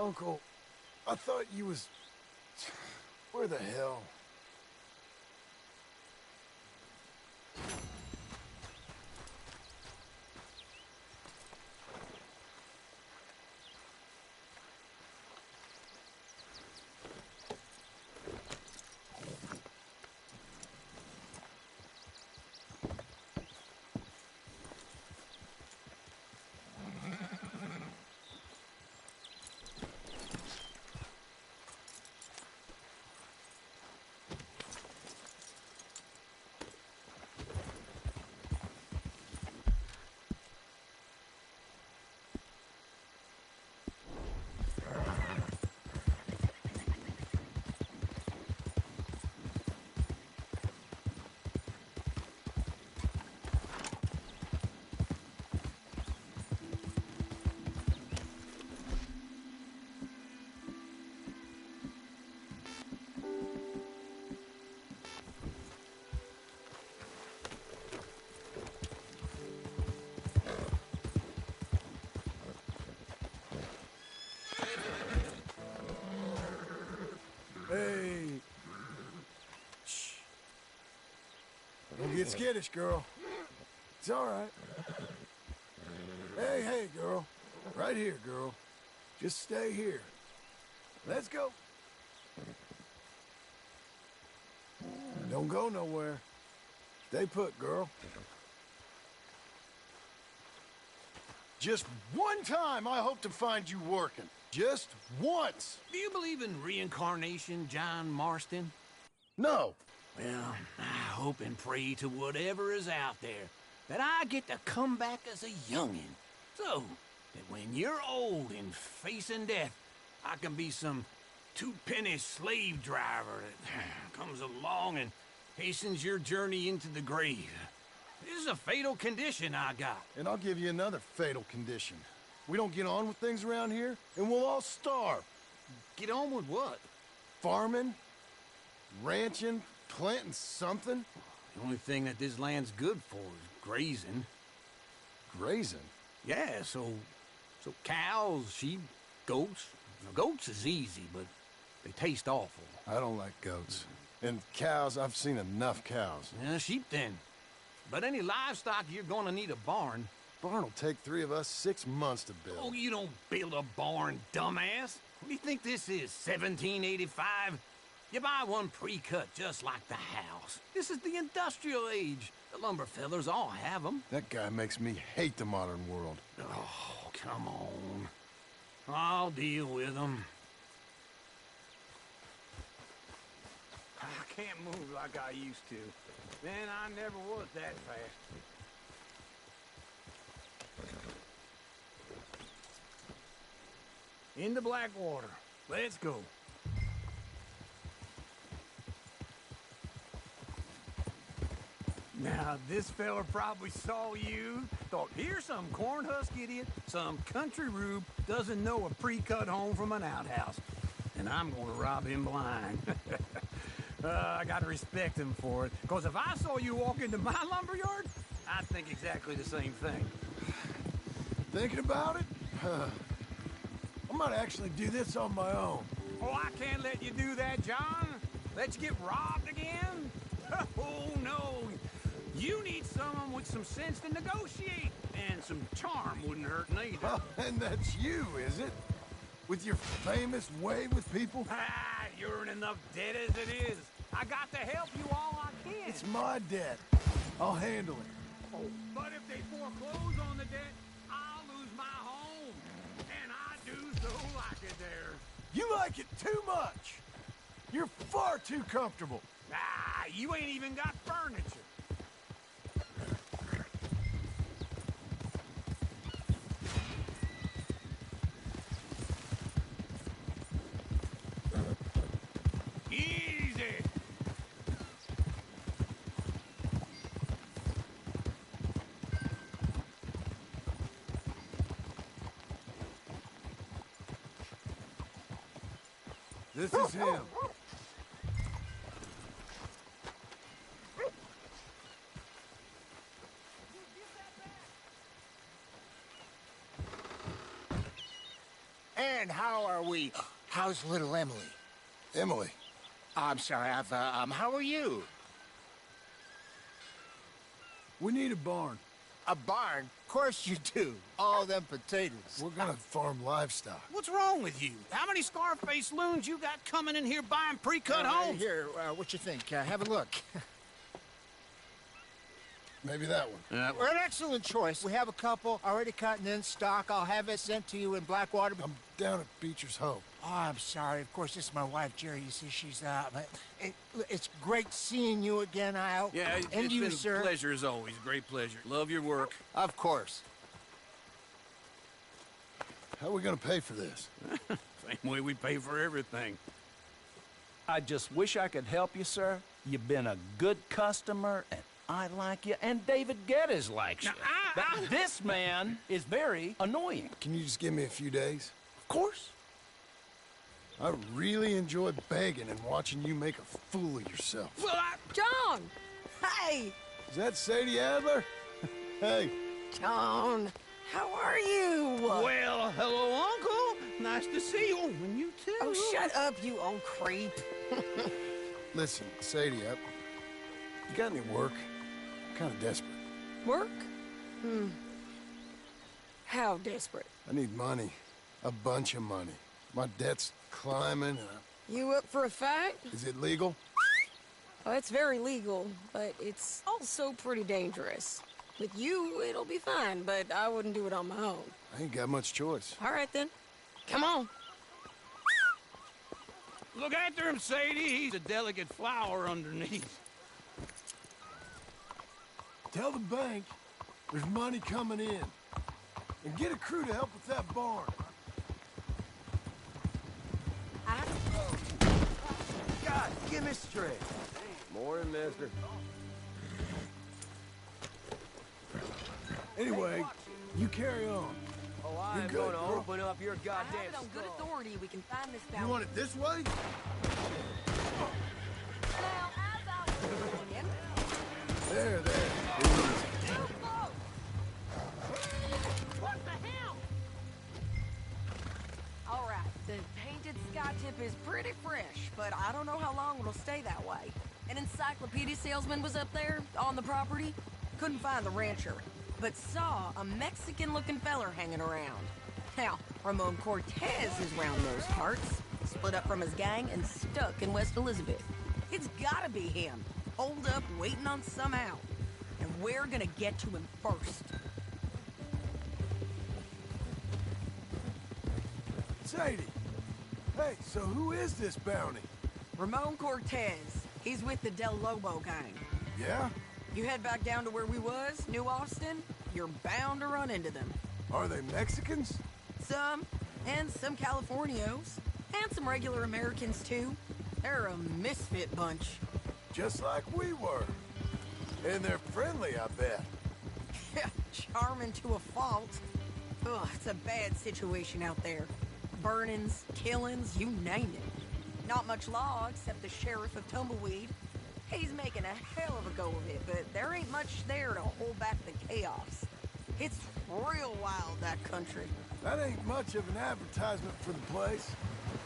Uncle, I thought you was... Where the hell? Hey. Shh. Don't get skittish, girl. It's all right. Hey, girl. Right here, girl. Just stay here. Let's go. Don't go nowhere. Stay put, girl. Just one time I hope to find you working. Just once. Do you believe in reincarnation, John Marston? No. Well, I hope and pray to whatever is out there that I get to come back as a youngin'. So that when you're old and facing death, I can be some two-penny slave driver that comes along and hastens your journey into the grave. This is a fatal condition I got. And I'll give you another fatal condition. We don't get on with things around here, and we'll all starve. Get on with what? Farming, ranching, planting something. The only thing that this land's good for is grazing. Grazing? Yeah, so cows, sheep, goats. Now, goats is easy, but they taste awful. I don't like goats. And cows, I've seen enough cows. Yeah, sheep then. But any livestock, you're gonna need a barn. Barn will take 3 of us 6 months to build. Oh, you don't build a barn, dumbass. What do you think this is, 1785? You buy one pre-cut just like the house. This is the industrial age. The lumber fellers all have them. That guy makes me hate the modern world. Oh, come on. I'll deal with them. I can't move like I used to. Man, I never was that fast. Into Blackwater. Let's go. Now, this fella probably saw you, thought, here's some cornhusk idiot, some country rube, doesn't know a pre-cut home from an outhouse. And I'm gonna rob him blind. I gotta respect him for it, because if I saw you walk into my lumberyard, I'd think exactly the same thing. Thinking about it? I might actually do this on my own. Oh, I can't let you do that, John. Let you get robbed again? Oh, no. You need someone with some sense to negotiate. And some charm wouldn't hurt neither. Oh, and that's you, is it? With your famous way with people? Ah, you're in enough debt as it is. I got to help you all I can. It's my debt. I'll handle it. Oh, but if they foreclose on the debt, I'll lose my home. And I do so like it there. You like it too much. You're far too comfortable. Ah, you ain't even got furniture. Easy. This is him. And how are we? How's little Emily? Emily. I'm sorry, how are you? We need a barn. A barn? Of course you do. All them potatoes. We're gonna farm livestock. What's wrong with you? How many Scarface loons you got coming in here buying pre-cut homes? Here, what you think? Have a look. Maybe that one. We're an excellent choice. We have a couple already cut and in stock. I'll have it sent to you in Blackwater. I'm down at Beecher's home. Oh, I'm sorry. Of course, this is my wife, Jerry. You see, she's it's great seeing you again, Al. Yeah, and it's you, been sir. a pleasure as always. Great pleasure. Love your work. Of course. How are we gonna pay for this? Same way we pay for everything. I just wish I could help you, sir. You've been a good customer, and I like you, and David Geddes likes you. But this man is very annoying. Can you just give me a few days? Of course. I really enjoy begging and watching you make a fool of yourself. Well, John! Hey! Is that Sadie Adler? Hey. John, how are you? Well, hello, Uncle. Nice to see you. And you too. Oh, shut up, you old creep. Listen, Sadie, you got any work? I'm kind of desperate. Work? How desperate? I need money. A bunch of money. My debt's climbing. You up for a fight? Is it legal? Oh, it's very legal, but it's also pretty dangerous. With you, it'll be fine, but I wouldn't do it on my own. I ain't got much choice. All right, then. Come on. Look after him, Sadie. He's a delicate flower underneath. Tell the bank there's money coming in. And get a crew to help with that barn. God, give me straight. Morning, mister. Anyway, you carry on. Oh, I'm good, gonna bro. open up your I goddamn have it on good skull. authority we can find this You want it this way? There. What the hell? All right, the painted sky tip is pretty fresh, but I don't know how long it'll stay that way. An encyclopedia salesman was up there on the property. Couldn't find the rancher, but saw a Mexican-looking feller hanging around. Now, Ramon Cortez is round those parts, split up from his gang and stuck in West Elizabeth. It's gotta be him, holed up waiting on some out. And we're gonna get to him first. Sadie. Hey, so who is this bounty? Ramon Cortez. He's with the Del Lobo gang. Yeah? You head back down to where we was, New Austin, you're bound to run into them. Are they Mexicans? Some, and some Californios, and some regular Americans too. They're a misfit bunch. Just like we were. And they're friendly, I bet. Charming to a fault. Ugh, it's a bad situation out there. Burnings, killings, you name it. Not much law except the sheriff of Tumbleweed. He's making a hell of a go of it, but there ain't much there to hold back the chaos. It's real wild, that country. That ain't much of an advertisement for the place.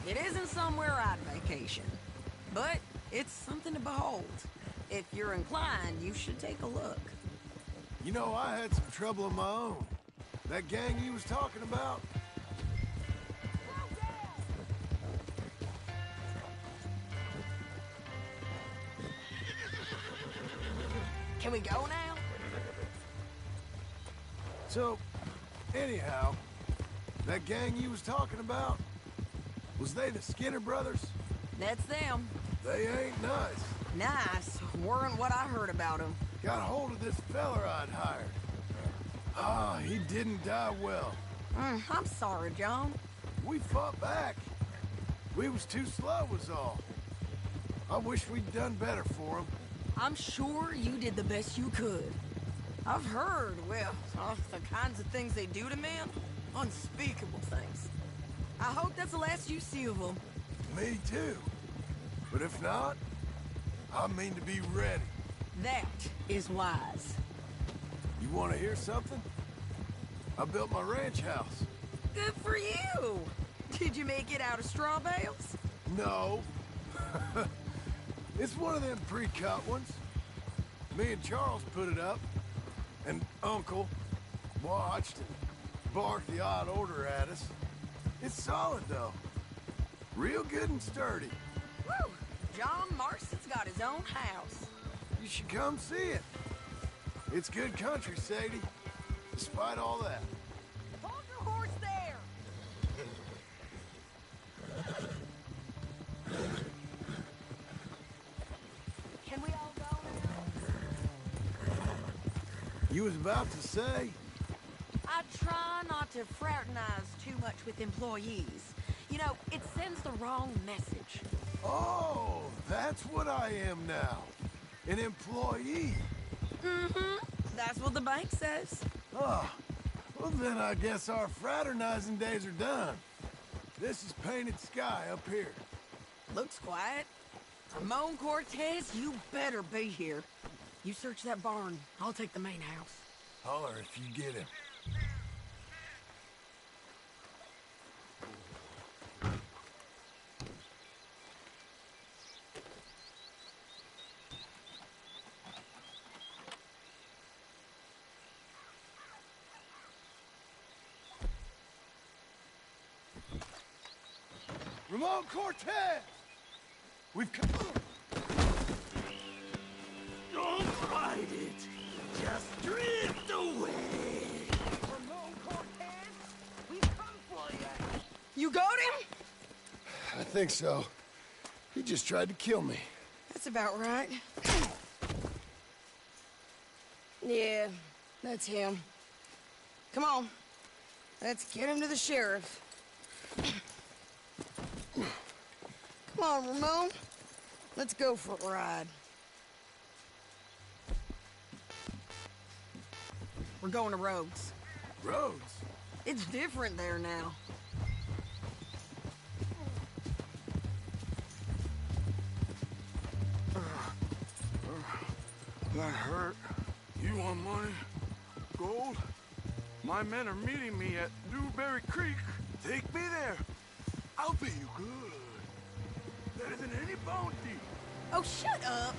It isn't somewhere I'd vacation, but it's something to behold. If you're inclined, you should take a look. You know, I had some trouble of my own. That gang you was talking about? Can we go now? So, anyhow, that gang you was talking about, was they the Skinner brothers? That's them. They ain't nice. Nice. Weren't what I heard about them. Got hold of this feller I'd hired. Ah, he didn't die well. I'm sorry, John. We fought back. We was too slow was all. I wish we'd done better for him. I'm sure you did the best you could. I've heard, well, the kinds of things they do to men. Unspeakable things. I hope that's the last you see of them. Me too. But if not, I mean to be ready. That is wise. You want to hear something? I built my ranch house. Good for you. Did you make it out of straw bales? No. It's one of them pre-cut ones. Me and Charles put it up, and Uncle watched and barked the odd order at us. It's solid, though. Real good and sturdy. Woo! John Marston's got his own house. You should come see it. It's good country, Sadie. Despite all that. Hold your horse there! Can we all go now? You was about to say? I try not to fraternize too much with employees. You know, it sends the wrong message. Oh, that's what I am now. An employee. Mm-hmm. That's what the bank says. Oh, well then I guess our fraternizing days are done. This is painted sky up here. Looks quiet. Ramon Cortez, you better be here. You search that barn. I'll take the main house. Holler if you get him. Ramon Cortez! We've come... Don't fight it. Just drift away. Ramon Cortez, we've come for you. You got him? I think so. He just tried to kill me. That's about right. Yeah, that's him. Come on. Let's get him to the sheriff. Come on, Ramon. Let's go for a ride. We're going to Rhodes. Rhodes? It's different there now. That hurt. You want money? Gold? My men are meeting me at Newberry Creek. Take me there. I'll pay you good. Better than any bounty. Oh, shut up.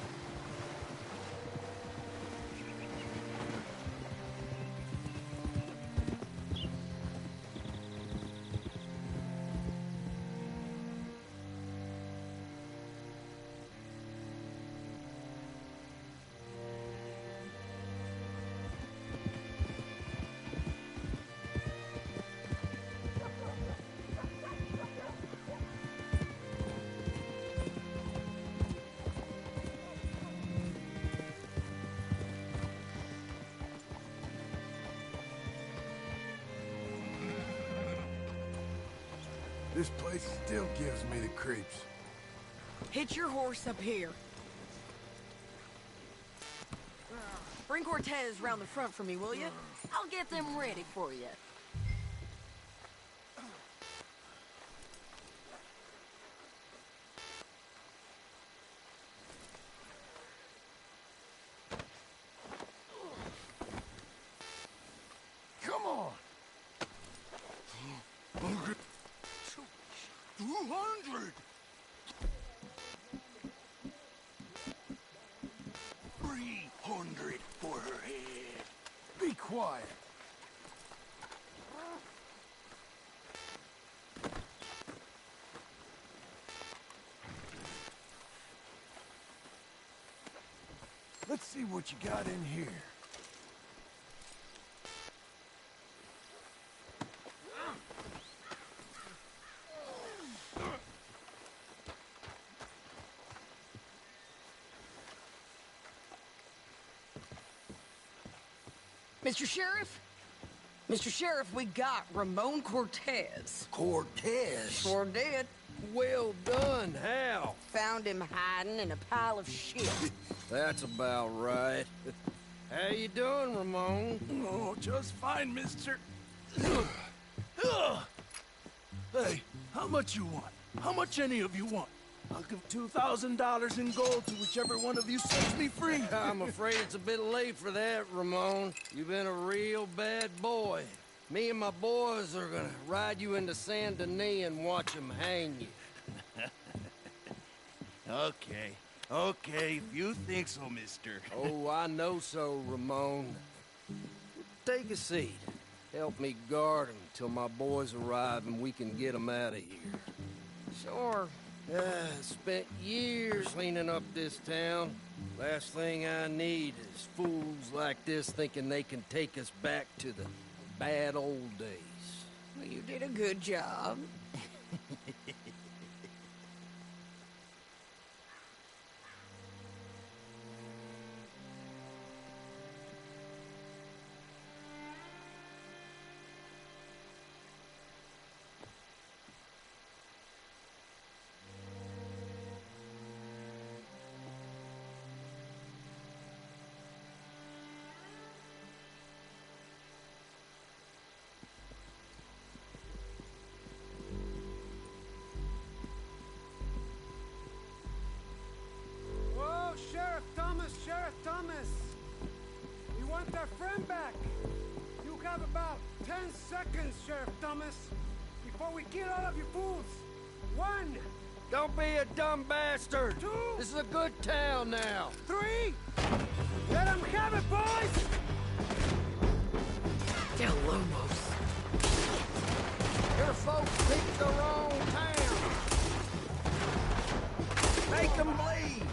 This place still gives me the creeps. Hitch your horse up here. Bring Cortez round the front for me, will you? I'll get them ready for you. Come on! 200! 300 for her head. Be quiet. Let's see what you got in here. Mr. Sheriff? Mr. Sheriff, we got Ramon Cortez. Cortez? Sure did. Well done, Hal. Found him hiding in a pile of shit. That's about right. How you doing, Ramon? Oh, just fine, mister. Hey, how much you want? How much any of you want? I'll give $2,000 in gold to whichever one of you sets me free. I'm afraid it's a bit late for that, Ramon. You've been a real bad boy. Me and my boys are gonna ride you into Saint Denis and watch them hang you. Okay, if you think so, mister. Oh, I know so, Ramon. Take a seat. Help me guard them till my boys arrive and we can get them out of here. Sure. Spent years cleaning up this town. Last thing I need is fools like this thinking they can take us back to the bad old days. Well, you did a good job. Whoa, Sheriff Thomas! We want our friend back! You have about 10 seconds, Sheriff Thomas, before we kill all of you fools! 1! Don't be a dumb bastard! 2! This is a good town now! 3! Let them have it, boys! Del Lomos. Your folks picked the wrong town! Make them bleed!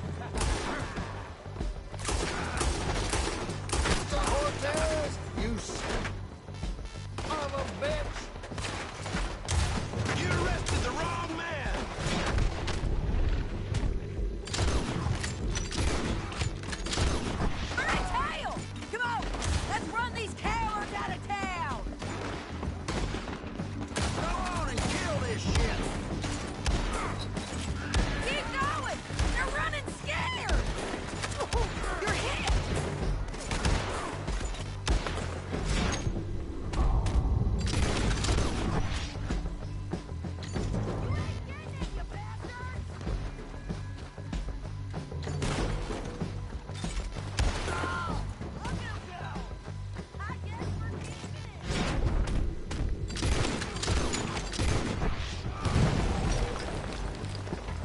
The Cortez, you son of a bitch! You arrested the wrong man! All right, tail! Come on! Let's run these cowards out of town! Go on and kill this shit! Keep going! They're running scared! You're hit!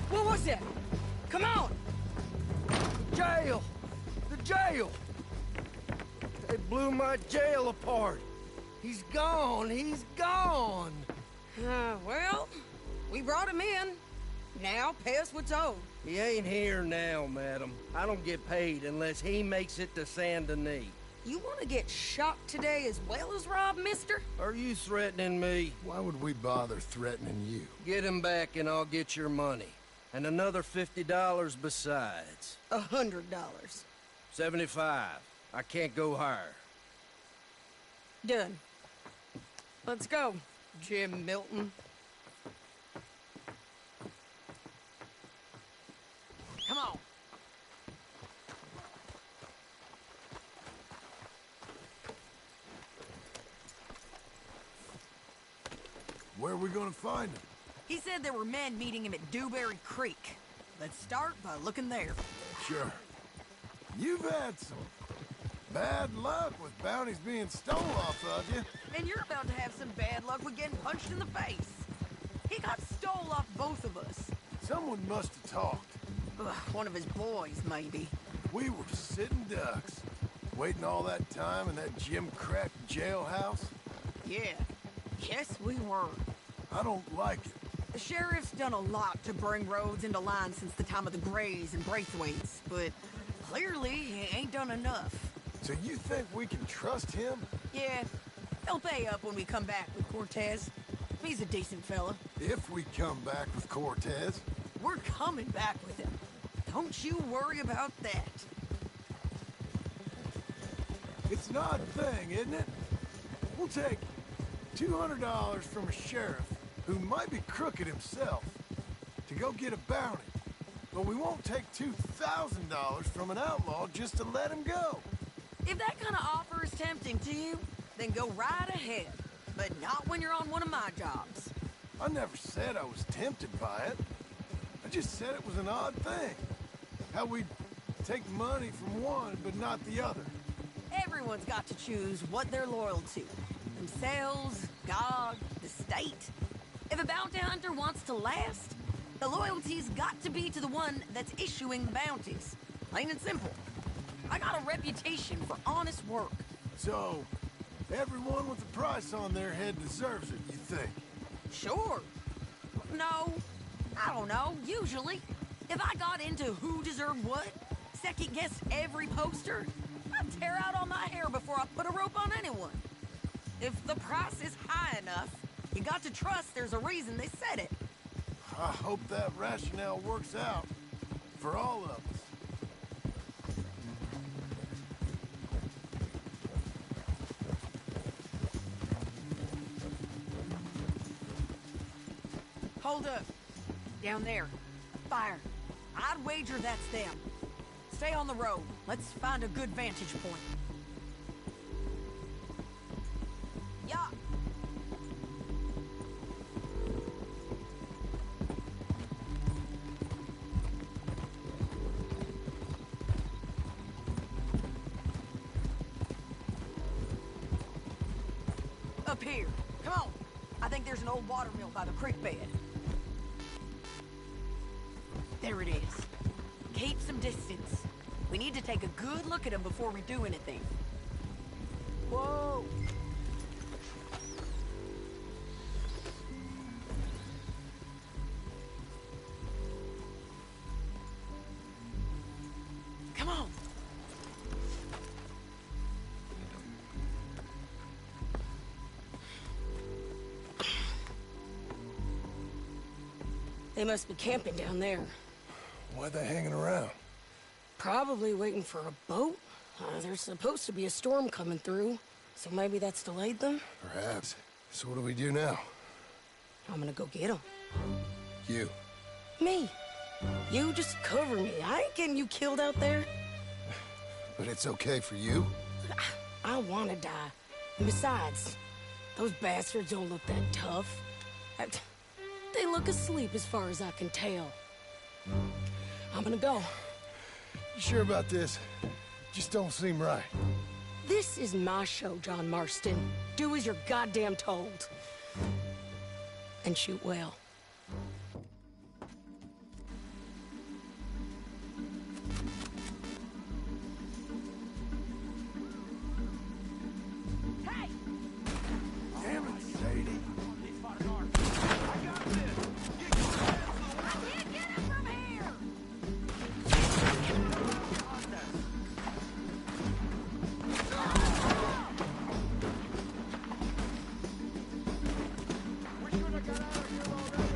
What was that? Come on! Jail! The jail! They blew my jail apart! He's gone! He's gone! Well, we brought him in. Now pay us what's owed. He ain't here now, madam. I don't get paid unless he makes it to Saint Denis. You want to get shot today as well as Rob, mister? Are you threatening me? Why would we bother threatening you? Get him back and I'll get your money. And another $50 besides. $100. 75. I can't go higher. Done. Let's go, Jim Milton. Come on. Where are we gonna find him? He said there were men meeting him at Dewberry Creek. Let's start by looking there. Sure. You've had some bad luck with bounties being stole off of you. And you're about to have some bad luck with getting punched in the face. He got stole off both of us. Someone must have talked. Ugh, one of his boys, maybe. We were sitting ducks, waiting all that time in that Jim Crack jailhouse. Yeah. Yes, we were. I don't like it. The sheriff's done a lot to bring roads into line since the time of the Grays and Braithwaites, but clearly he ain't done enough. So you think we can trust him? Yeah, he'll pay up when we come back with Cortez. He's a decent fella. If we come back with Cortez. We're coming back with him. Don't you worry about that. It's an odd thing, isn't it? We'll take $200 from a sheriff who might be crooked himself to go get a bounty. But we won't take $2,000 from an outlaw just to let him go. If that kind of offer is tempting to you, then go right ahead. But not when you're on one of my jobs. I never said I was tempted by it. I just said it was an odd thing. How we'd take money from one but not the other. Everyone's got to choose what they're loyal to. themselves, God, the state. If a bounty hunter wants to last, the loyalty's got to be to the one that's issuing the bounties. Plain and simple. I got a reputation for honest work. So, everyone with a price on their head deserves it, you think? Sure. No, I don't know, usually. If I got into who deserved what, second-guessed every poster, I'd tear out all my hair before I put a rope on anyone. If the price is high enough, you got to trust there's a reason they said it. I hope that rationale works out for all of us. Hold up. Down there. A fire. I'd wager that's them. Stay on the road. Let's find a good vantage point. Yeah. Up here. Come on. I think there's an old water mill by the creek bed. There it is. Keep some distance. We need to take a good look at them before we do anything. Whoa! Come on! They must be camping down there. Why are they hanging around? Probably waiting for a boat. There's supposed to be a storm coming through, so maybe that's delayed them? Perhaps. So what do we do now? I'm gonna go get them. You. Me. You just cover me. I ain't getting you killed out there. But it's okay for you? I wanna die. And besides, those bastards don't look that tough. They look asleep as far as I can tell. I'm gonna go. You sure about this? Just don't seem right. This is my show, John Marston. Do as you're goddamn told. And shoot well. Hey! Damn it, Sadie. We should have got out of here already.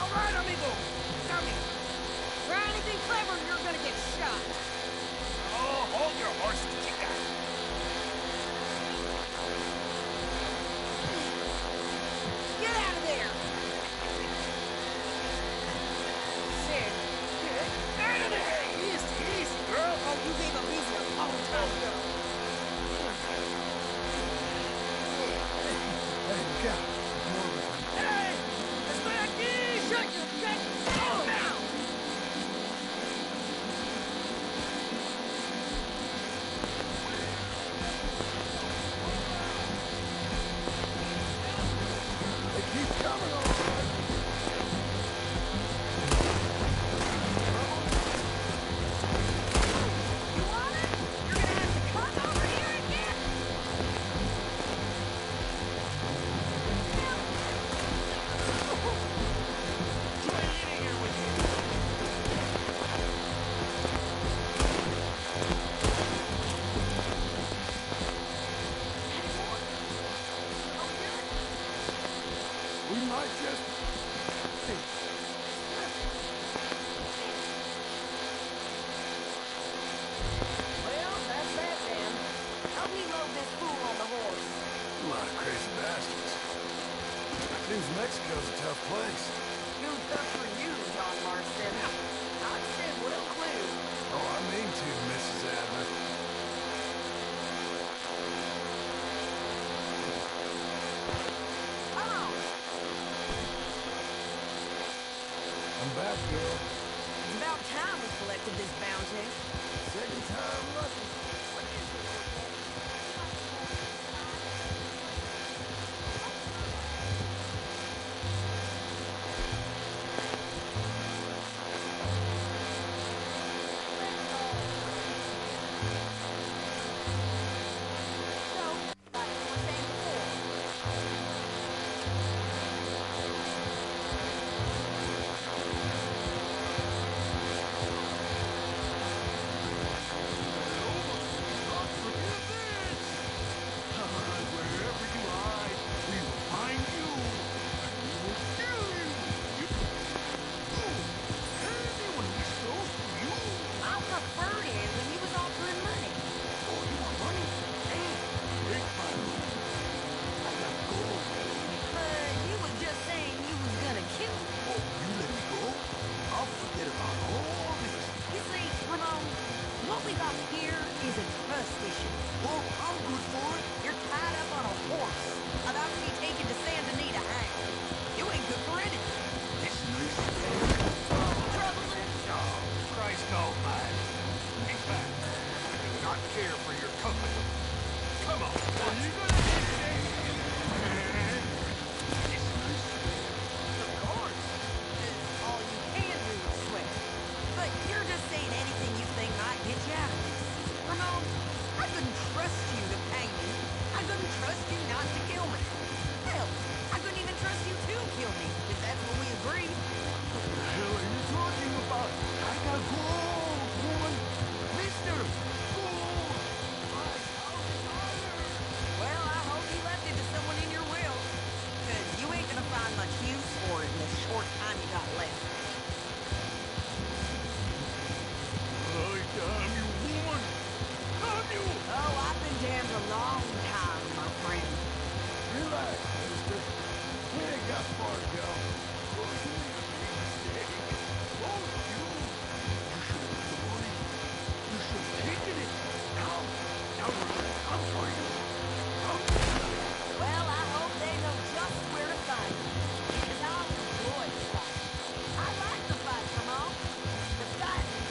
All right, amigo. Come here. Try anything clever, and you're gonna get shot. Oh, hold your horses, chica. Get out of there. Sid. Get out of there! Easy, easy, girl. Oh, you gave up easy a long time ago. Hey, look out. More of us. Hey! Estoy aquí! Shut your goddamn mouth! They keep coming, all right. You want it? You're gonna have to come over here again. We might just... Well, that's that then. Help me load this fool on the horse. A lot of crazy bastards. Seems Mexico's a tough place. Too tough for you, John Marston. I'd say will clue. Oh, I mean to, Mrs. Adler. Come on. I'm back, girl. It's about time we collected this bounty. Second time lucky. So, like we were saying before, Wherever you hide, we will find you, and we will kill you. Anyone who stole from you. I preferred him when he was offering money. Oh, you want money? Hey, take my money. I got gold. But you was just saying you was gonna kill me. Oh, you let me go? I'll forget about all this. You see, Ramon, what we got here is a trust issue. Oh, I'm good for it. You're tied up on a horse, about to be taken to San Denis to hang. You ain't good for anything. Listen, listen. Trouble is, Oh, Christ almighty. Take back. I do not care for your company. Come on. Are you gonna Listen, listen. of course, all you can do is sweat. But you're just saying anything you think might get you out of this. Ramon, I couldn't trust you to pay me. I couldn't trust you not to kill me. Hell, I couldn't even trust you to kill me, if that's what we agreed. What the hell are you talking about? I got gold, woman. Mister, gold. Well, I hope you left it to someone in your will. Because you ain't gonna find much use for it in the short time you got left. Oh, damn you, woman. Damn you. Oh, I've been damned a long time, my friend. Relax, mister. We ain't got far to go. Oh, you made a big mistake. Oh, you. You should have the money. You should have taken it. Now come for you. Come. Well, I hope they know just where to find me. Because I'll enjoy the fight. I like the fight, Ramon. The fighting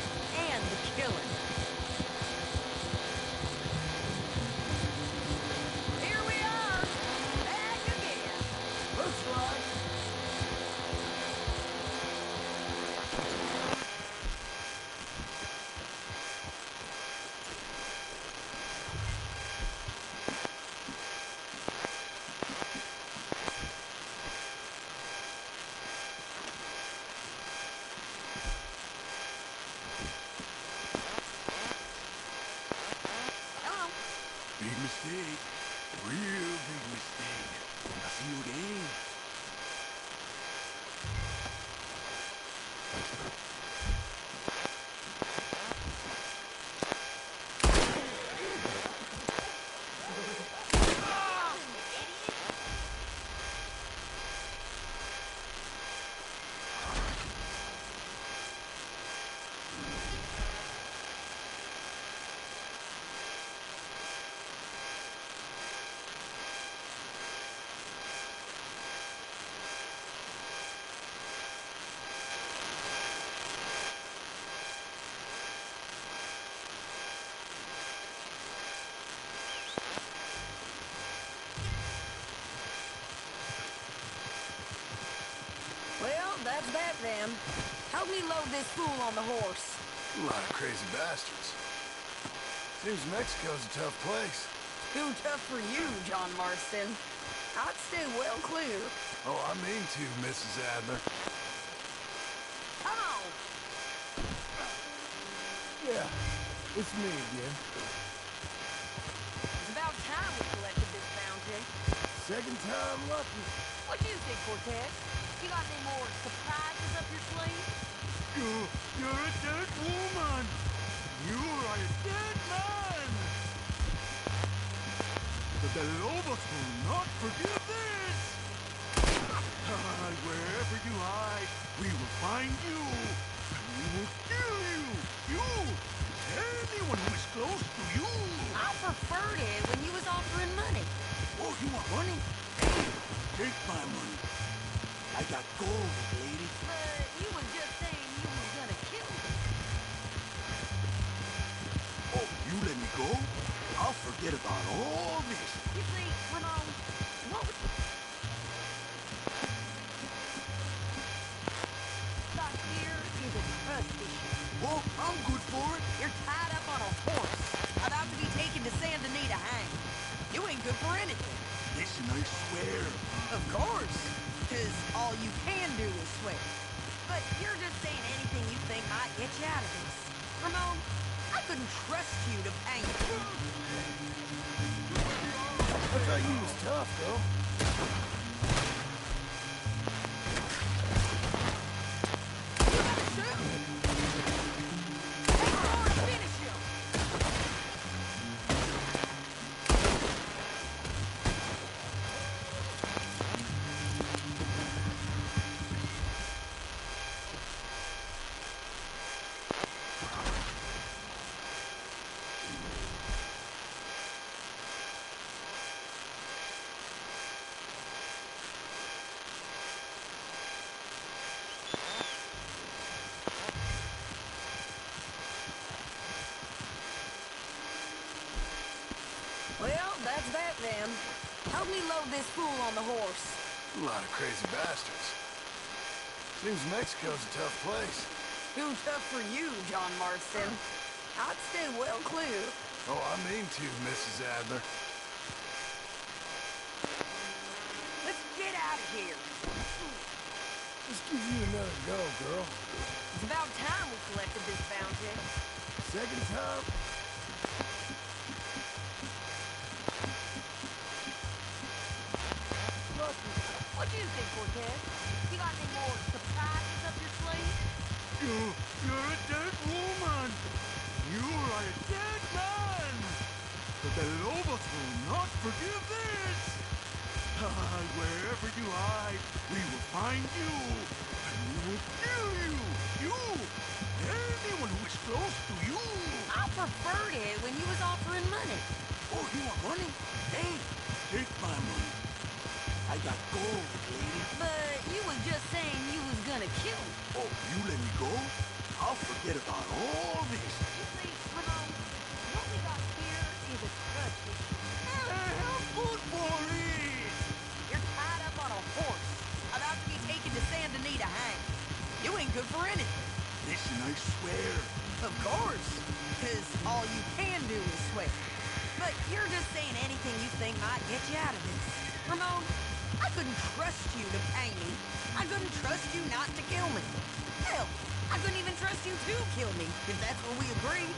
and the killing. Here we are, back again. Looks like... Hello. Big mistake. Real big mistake. I'll see you again. Well, that's that then. Help me load this fool on the horse. A lot of crazy bastards. Seems Mexico's a tough place. Too tough for you, John Marston. I'd stay well clear. Oh, I mean to, Mrs. Adler. Come on! Yeah, it's me again. It's about time we collected this bounty. Second time lucky. What do you think, Cortez? You got any more surprises up your sleeve? You're a dead woman. You are a dead man. The Lobos will not forgive this. Wherever you hide, we will find you. And we will kill you. You. Anyone who is close to you. I preferred it when you was offering money. Oh, you want money? Hey, take my money. I got gold, lady. But you was just saying you was gonna kill me. Oh, you let me go? I'll forget about all this. You see, Ramon, what was... Like here is a trust issue. Oh, I'm good for it. You're tied up on a horse, about to be taken to Santa Anita hang. You ain't good for anything. Listen, I swear. Of course, because all you can do is swear. But you're just saying anything you think might get you out of this. Ramon, I couldn't trust you to pay me. I thought you was tough, though. You gotta shoot! Take more and finish him! Well, that's that then. Help me load this fool on the horse. A lot of crazy bastards. Seems Mexico's a tough place. Too tough for you, John Marston. I'd stay well clear. Oh, I mean to, Mrs. Adler. Let's get out of here. Let's give you another go, girl. It's about time we collected this bounty. Second time? What do you think, Cortez? You got any more surprises up your sleeve? You're a dead woman. You are a dead man. The Lobos will not forgive this. Wherever you hide, we will find you. And we will kill you. You. Anyone who is close to you. I preferred it when you was offering money. Oh, you want money? Hey, take my money. I got gold, lady. But you was just saying you was gonna kill me. Oh, you let me go? I'll forget about all this. You see, Ramon, what we got here is a trust issue. How good for it! You're tied up on a horse, about to be taken to Santa Anita hang. You ain't good for anything. Listen, I swear. Of course, because all you can do is swear. But you're just saying anything you think might get you out of this. Ramon, I couldn't trust you to pay me. I couldn't trust you not to kill me. Hell, I couldn't even trust you to kill me, if that's what we agreed.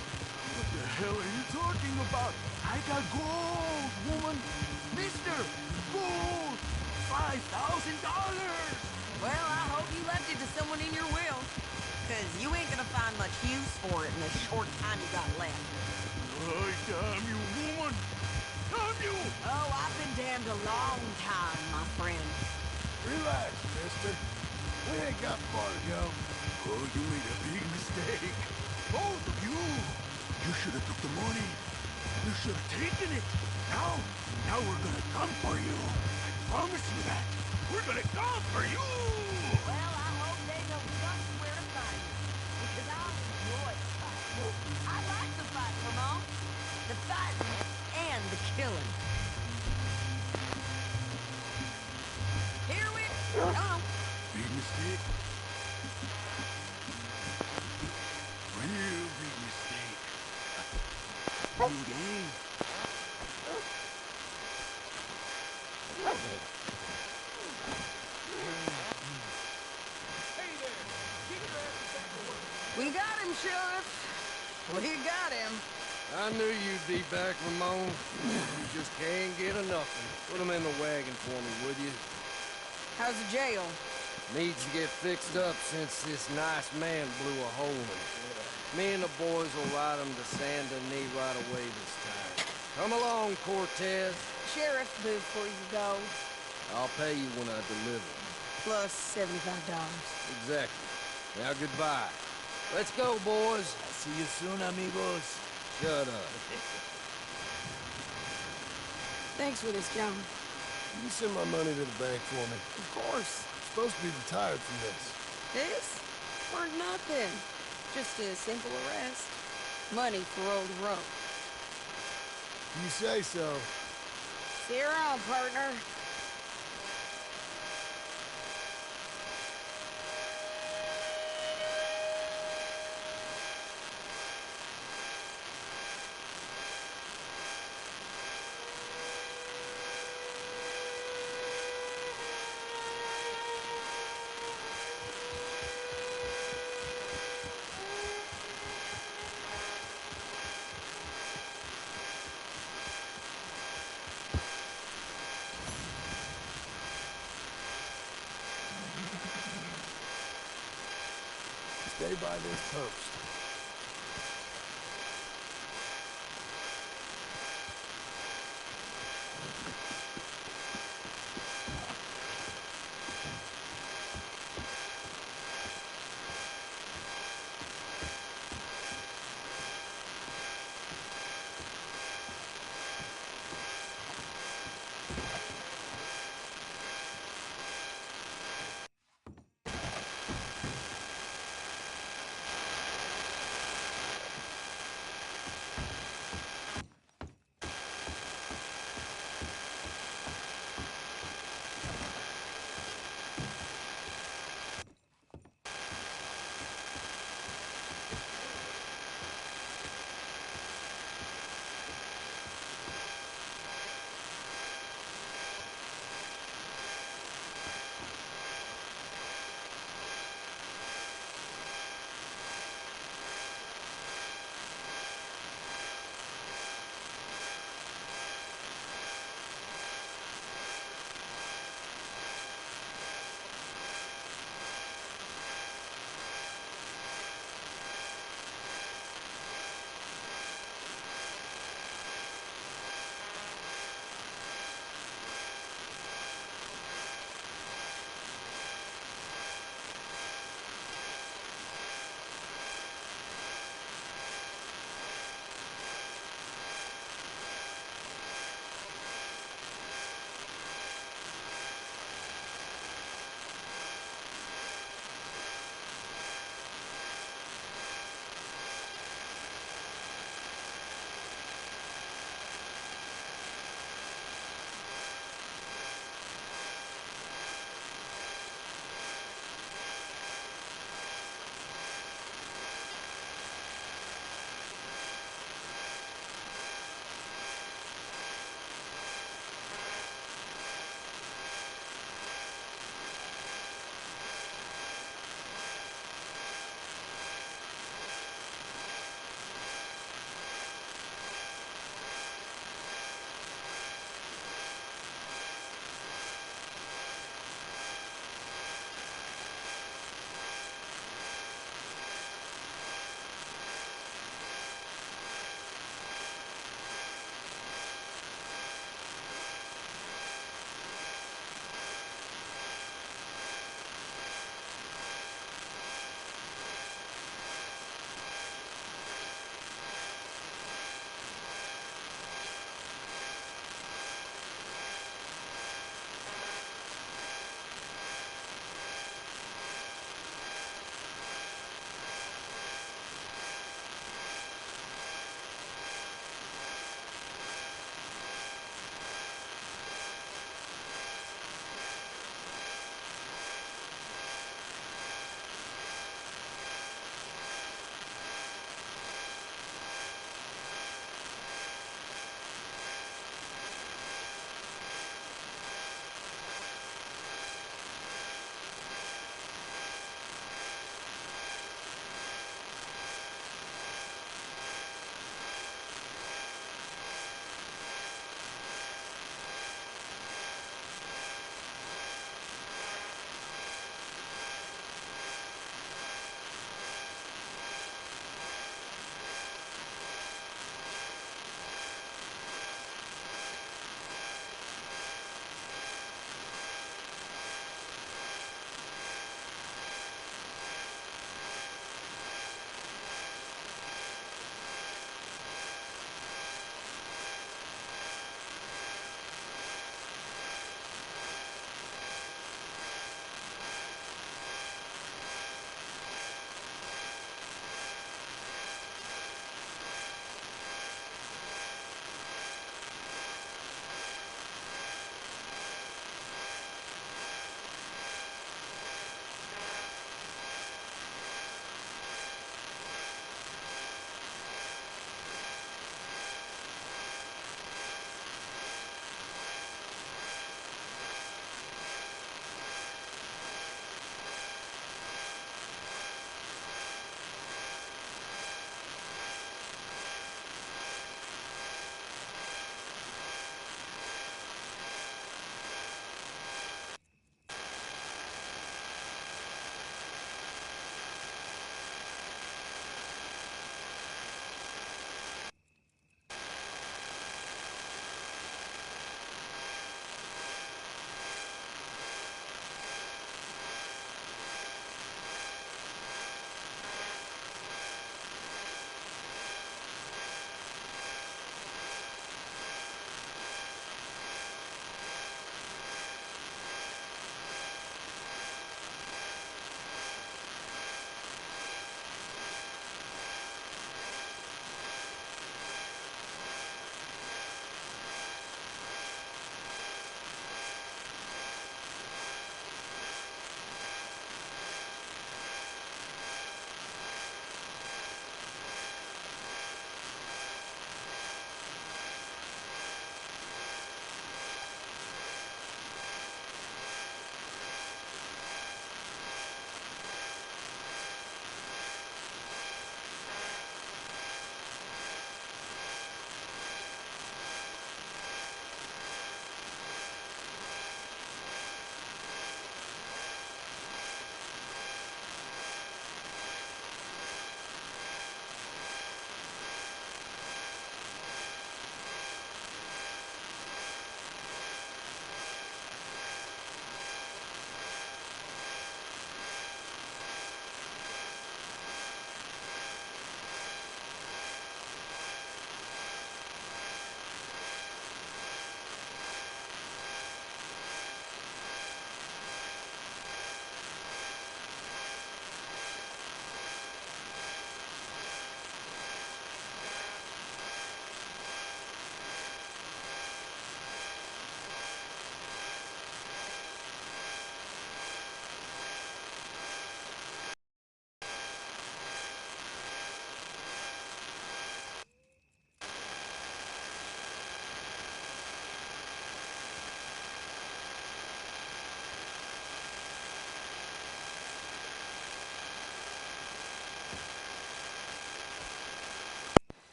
What the hell are you talking about? I got gold, woman. short time you got left. Ay, damn you, woman! Damn you! Oh, I've been damned a long time, my friend. Relax, mister. We ain't got far to go. Oh, you made a big mistake. Both of you! You should have took the money. You should have taken it. Now we're gonna come for you. I promise you that. We're gonna come for you! Well, I hope they know just where to find me. Because I'll enjoy the fight. I like the fight, Lamont. The fighting and the killing. Here we go. Big mistake. Real big mistake. Good game. We got him, Sheriff. We got him. I knew you'd be back, Ramon. You just can't get enough of him. Put him in the wagon for me, would you? How's the jail? Needs to get fixed up since this nice man blew a hole in it. Me and the boys will ride him to San Denis right away this time. Come along, Cortez. Sheriff, before you go. I'll pay you when I deliver. Plus $75. Exactly. Now goodbye. Let's go, boys. See you soon, amigos. Shut up. Thanks for this, John. Can you send my money to the bank for me? Of course. I'm supposed to be retired from this. This? For nothing. Just a simple arrest. Money for old rope. You say so. See you around, partner. Stay by this post.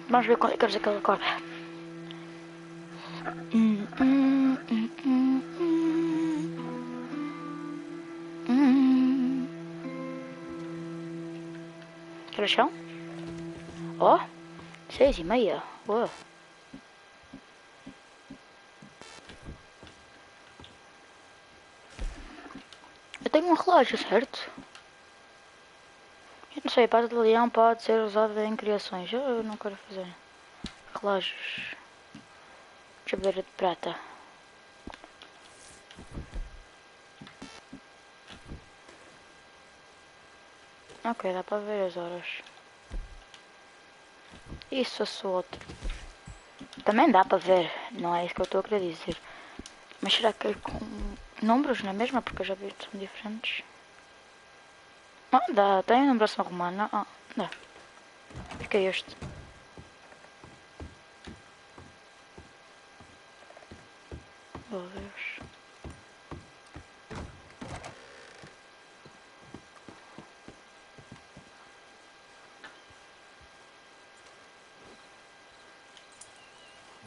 Vamos ver quando é que horas é que ele acorda. Hum, hum, hum, hum, hum. Que horas são? Oh, 6:30. Uou. Eu tenho um relógio, certo? Eu não sei, a pata de leão pode ser usada em criações. Eu não quero fazer relógios. Chaveira de prata. Ok, dá para ver as horas. Isso, sou outro. Também dá para ver, não é isso que eu estou a querer dizer. Mas será que é com números na mesma? Porque eu já vi que são diferentes. Ah, dá, tem numeração romana. Ah, dá. Fica este. Oh Deus.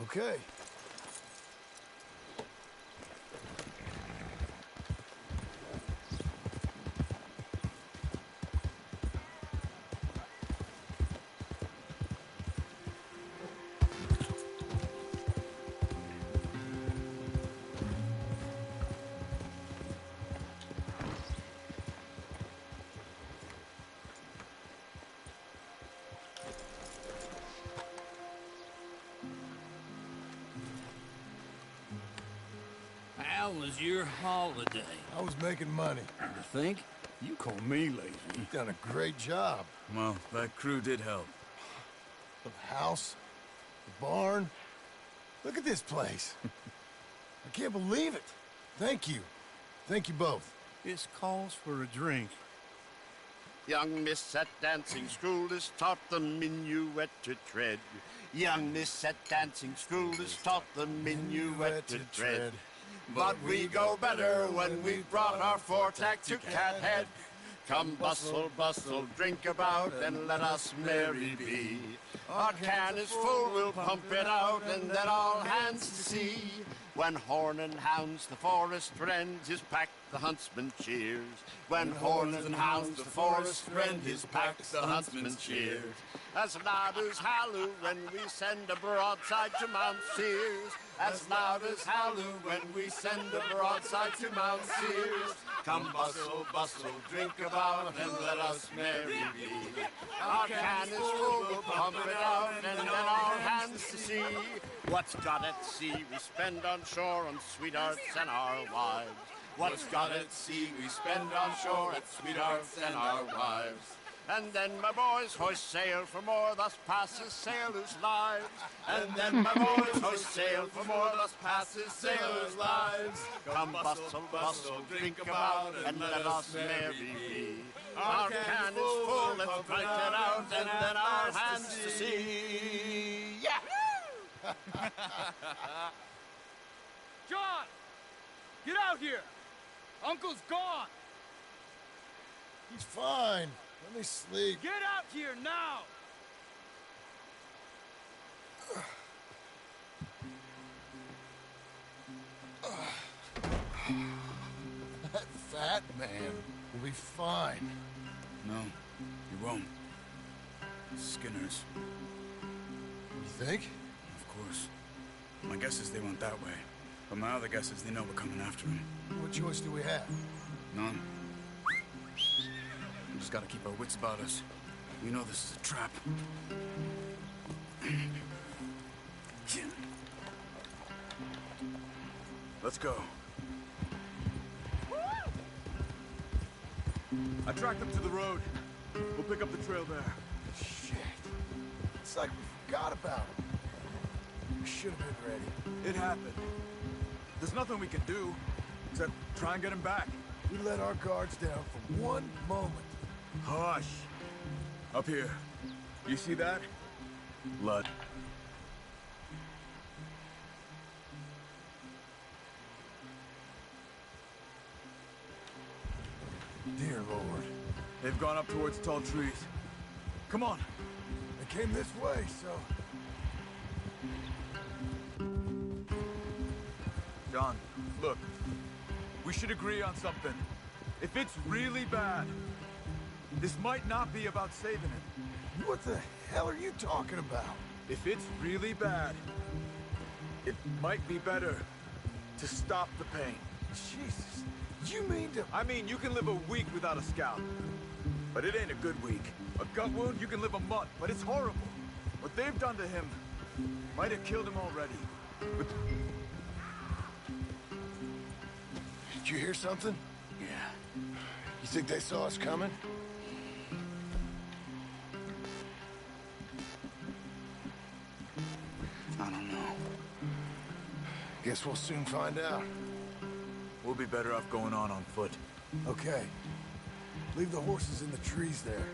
Okay. How was your holiday? I was making money. You think? You call me lazy. You've done a great job. Well, that crew did help. The house, the barn. Look at this place. I can't believe it. Thank you. Thank you both. This calls for a drink. Young miss at dancing school is taught the minuet to tread. Young miss at dancing school is taught the minuet to tread. But we go better when we've brought our four-tack to Cathead. Come bustle, bustle, drink about, and let us merry be. Our can is full, we'll pump it out, and then all hands to sea. When horn and hounds the forest rend, his pack the huntsman cheers. When horns and hounds the forest rend, his pack the huntsman cheers. As loud as halloo when we send a broadside to Mount Sears. As loud as halloo when we send a broadside to Mount Sears. Come bustle, bustle, drink about, and let us merry be. Our can is full, we'll pump it out, and then all hands to sea. What's got at sea we spend on shore on sweethearts and our wives. What's got at sea we spend on shore at sweethearts and our wives. And then my boys hoist sail for more, thus passes sailors' lives. And then my boys hoist sail for more, thus passes sailors' lives. Come bustle, bustle, drink about, and let us merry be. Our can is full, let's drink it out, and then our hands to sea. Yeah! John! Get out here! Uncle's gone! He's fine. Let me sleep. Get out here now! That fat man will be fine. No, you won't. Skinner's. You think? Of course. My guess is they went that way. But my other guess is they know we're coming after him. What choice do we have? None. We just gotta keep our wits about us. We know this is a trap. Let's go. I tracked them to the road. We'll pick up the trail there. Shit. It's like we forgot about him. We should have been ready. It happened. There's nothing we can do, except try and get him back. We let our guards down for one moment. Hush. Up here. You see that? Blood. Dear Lord. They've gone up towards tall trees. Come on. They came this way, so John, look. We should agree on something. If it's really bad, this might not be about saving him. What the hell are you talking about? If it's really bad, it might be better to stop the pain. Jesus, you mean to... I mean, you can live a week without a scalp, but it ain't a good week. A gut wound, you can live a month, but it's horrible. What they've done to him might have killed him already. But... Did you hear something? Yeah. You think they saw us coming? I don't know. Guess we'll soon find out. We'll be better off going on foot. Okay. Leave the horses in the trees there.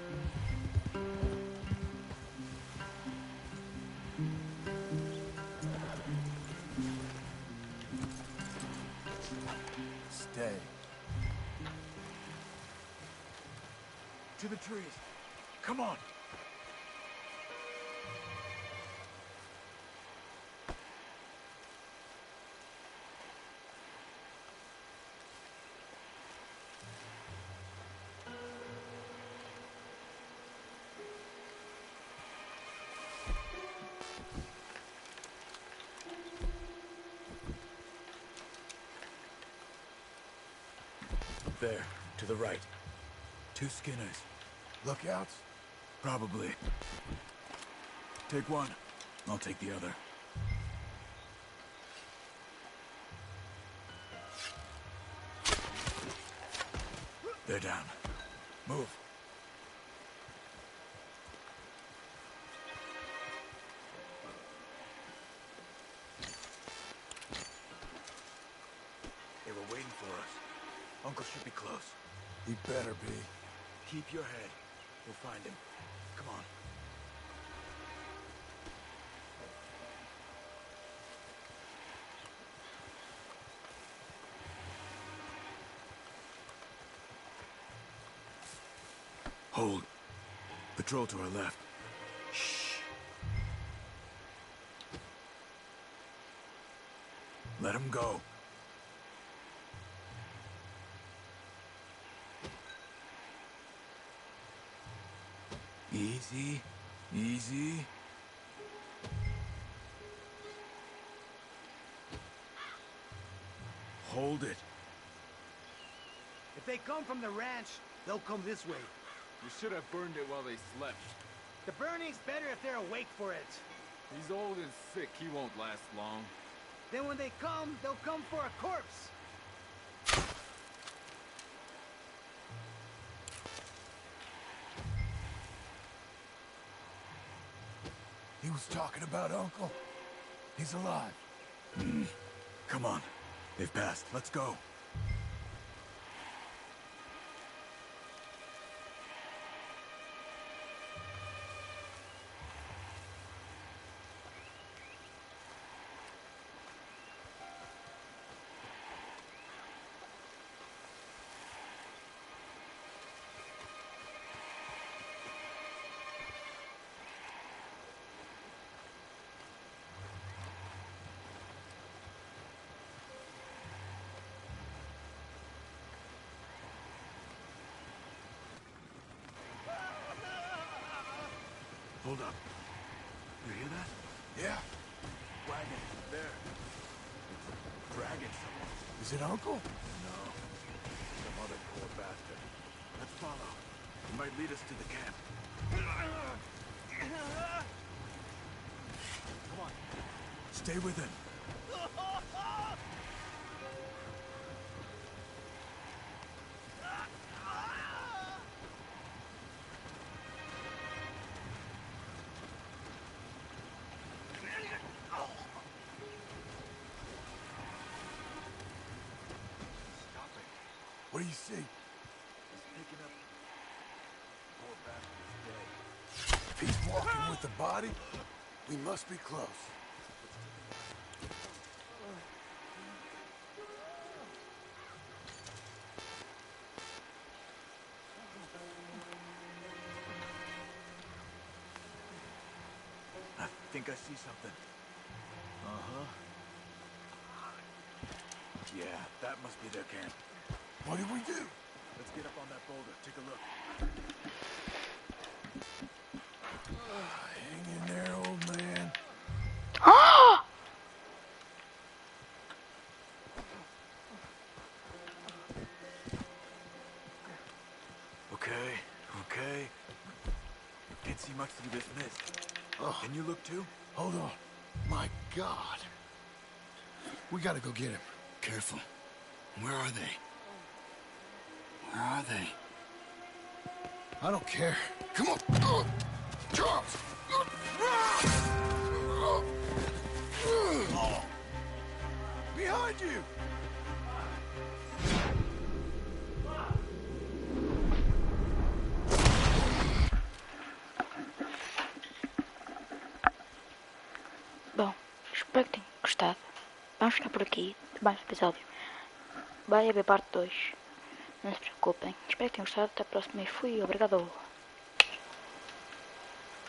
Stay. To the trees. Come on. There, to the right. 2 Skinners. Lookouts? Probably. Take one. I'll take the other. They're down. Move. They were waiting for us. Uncle should be close. He better be. Keep your head. We'll find him. Come on. Hold. Patrol to our left. Shh. Let him go. Easy, easy. Hold it. If they come from the ranch, they'll come this way. You should have burned it while they slept. The burning's better if they're awake for it. He's old and sick. He won't last long. Then when they come, they'll come for a corpse. He was talking about Uncle. He's alive. Come on. They've passed. Let's go. Hold up. You hear that? Yeah. Wagon. There. Dragging someone. Is it Uncle? No. Some other poor bastard. Let's follow. He might lead us to the camp. Come on. Stay with him. What do you see? He's picking up poor bastard's dead. If he's walking with the body, we must be close. I think I see something. Uh-huh. Yeah, that must be their camp. What do we do? Let's get up on that boulder. Take a look. Hang in there, old man. Okay. Can't see much through this mist. Oh. Can you look too? Hold on. My God. We gotta go get him. Careful. Where are they? Where are they? I don't care. Come on. Charles! Behind you! Bom, espero que tenham gostado. Vamos ficar por aqui. Mais um episódio. Vai haver parte 2. Não se preocupem. Espero que tenham gostado. Até a próxima e fui. Obrigado.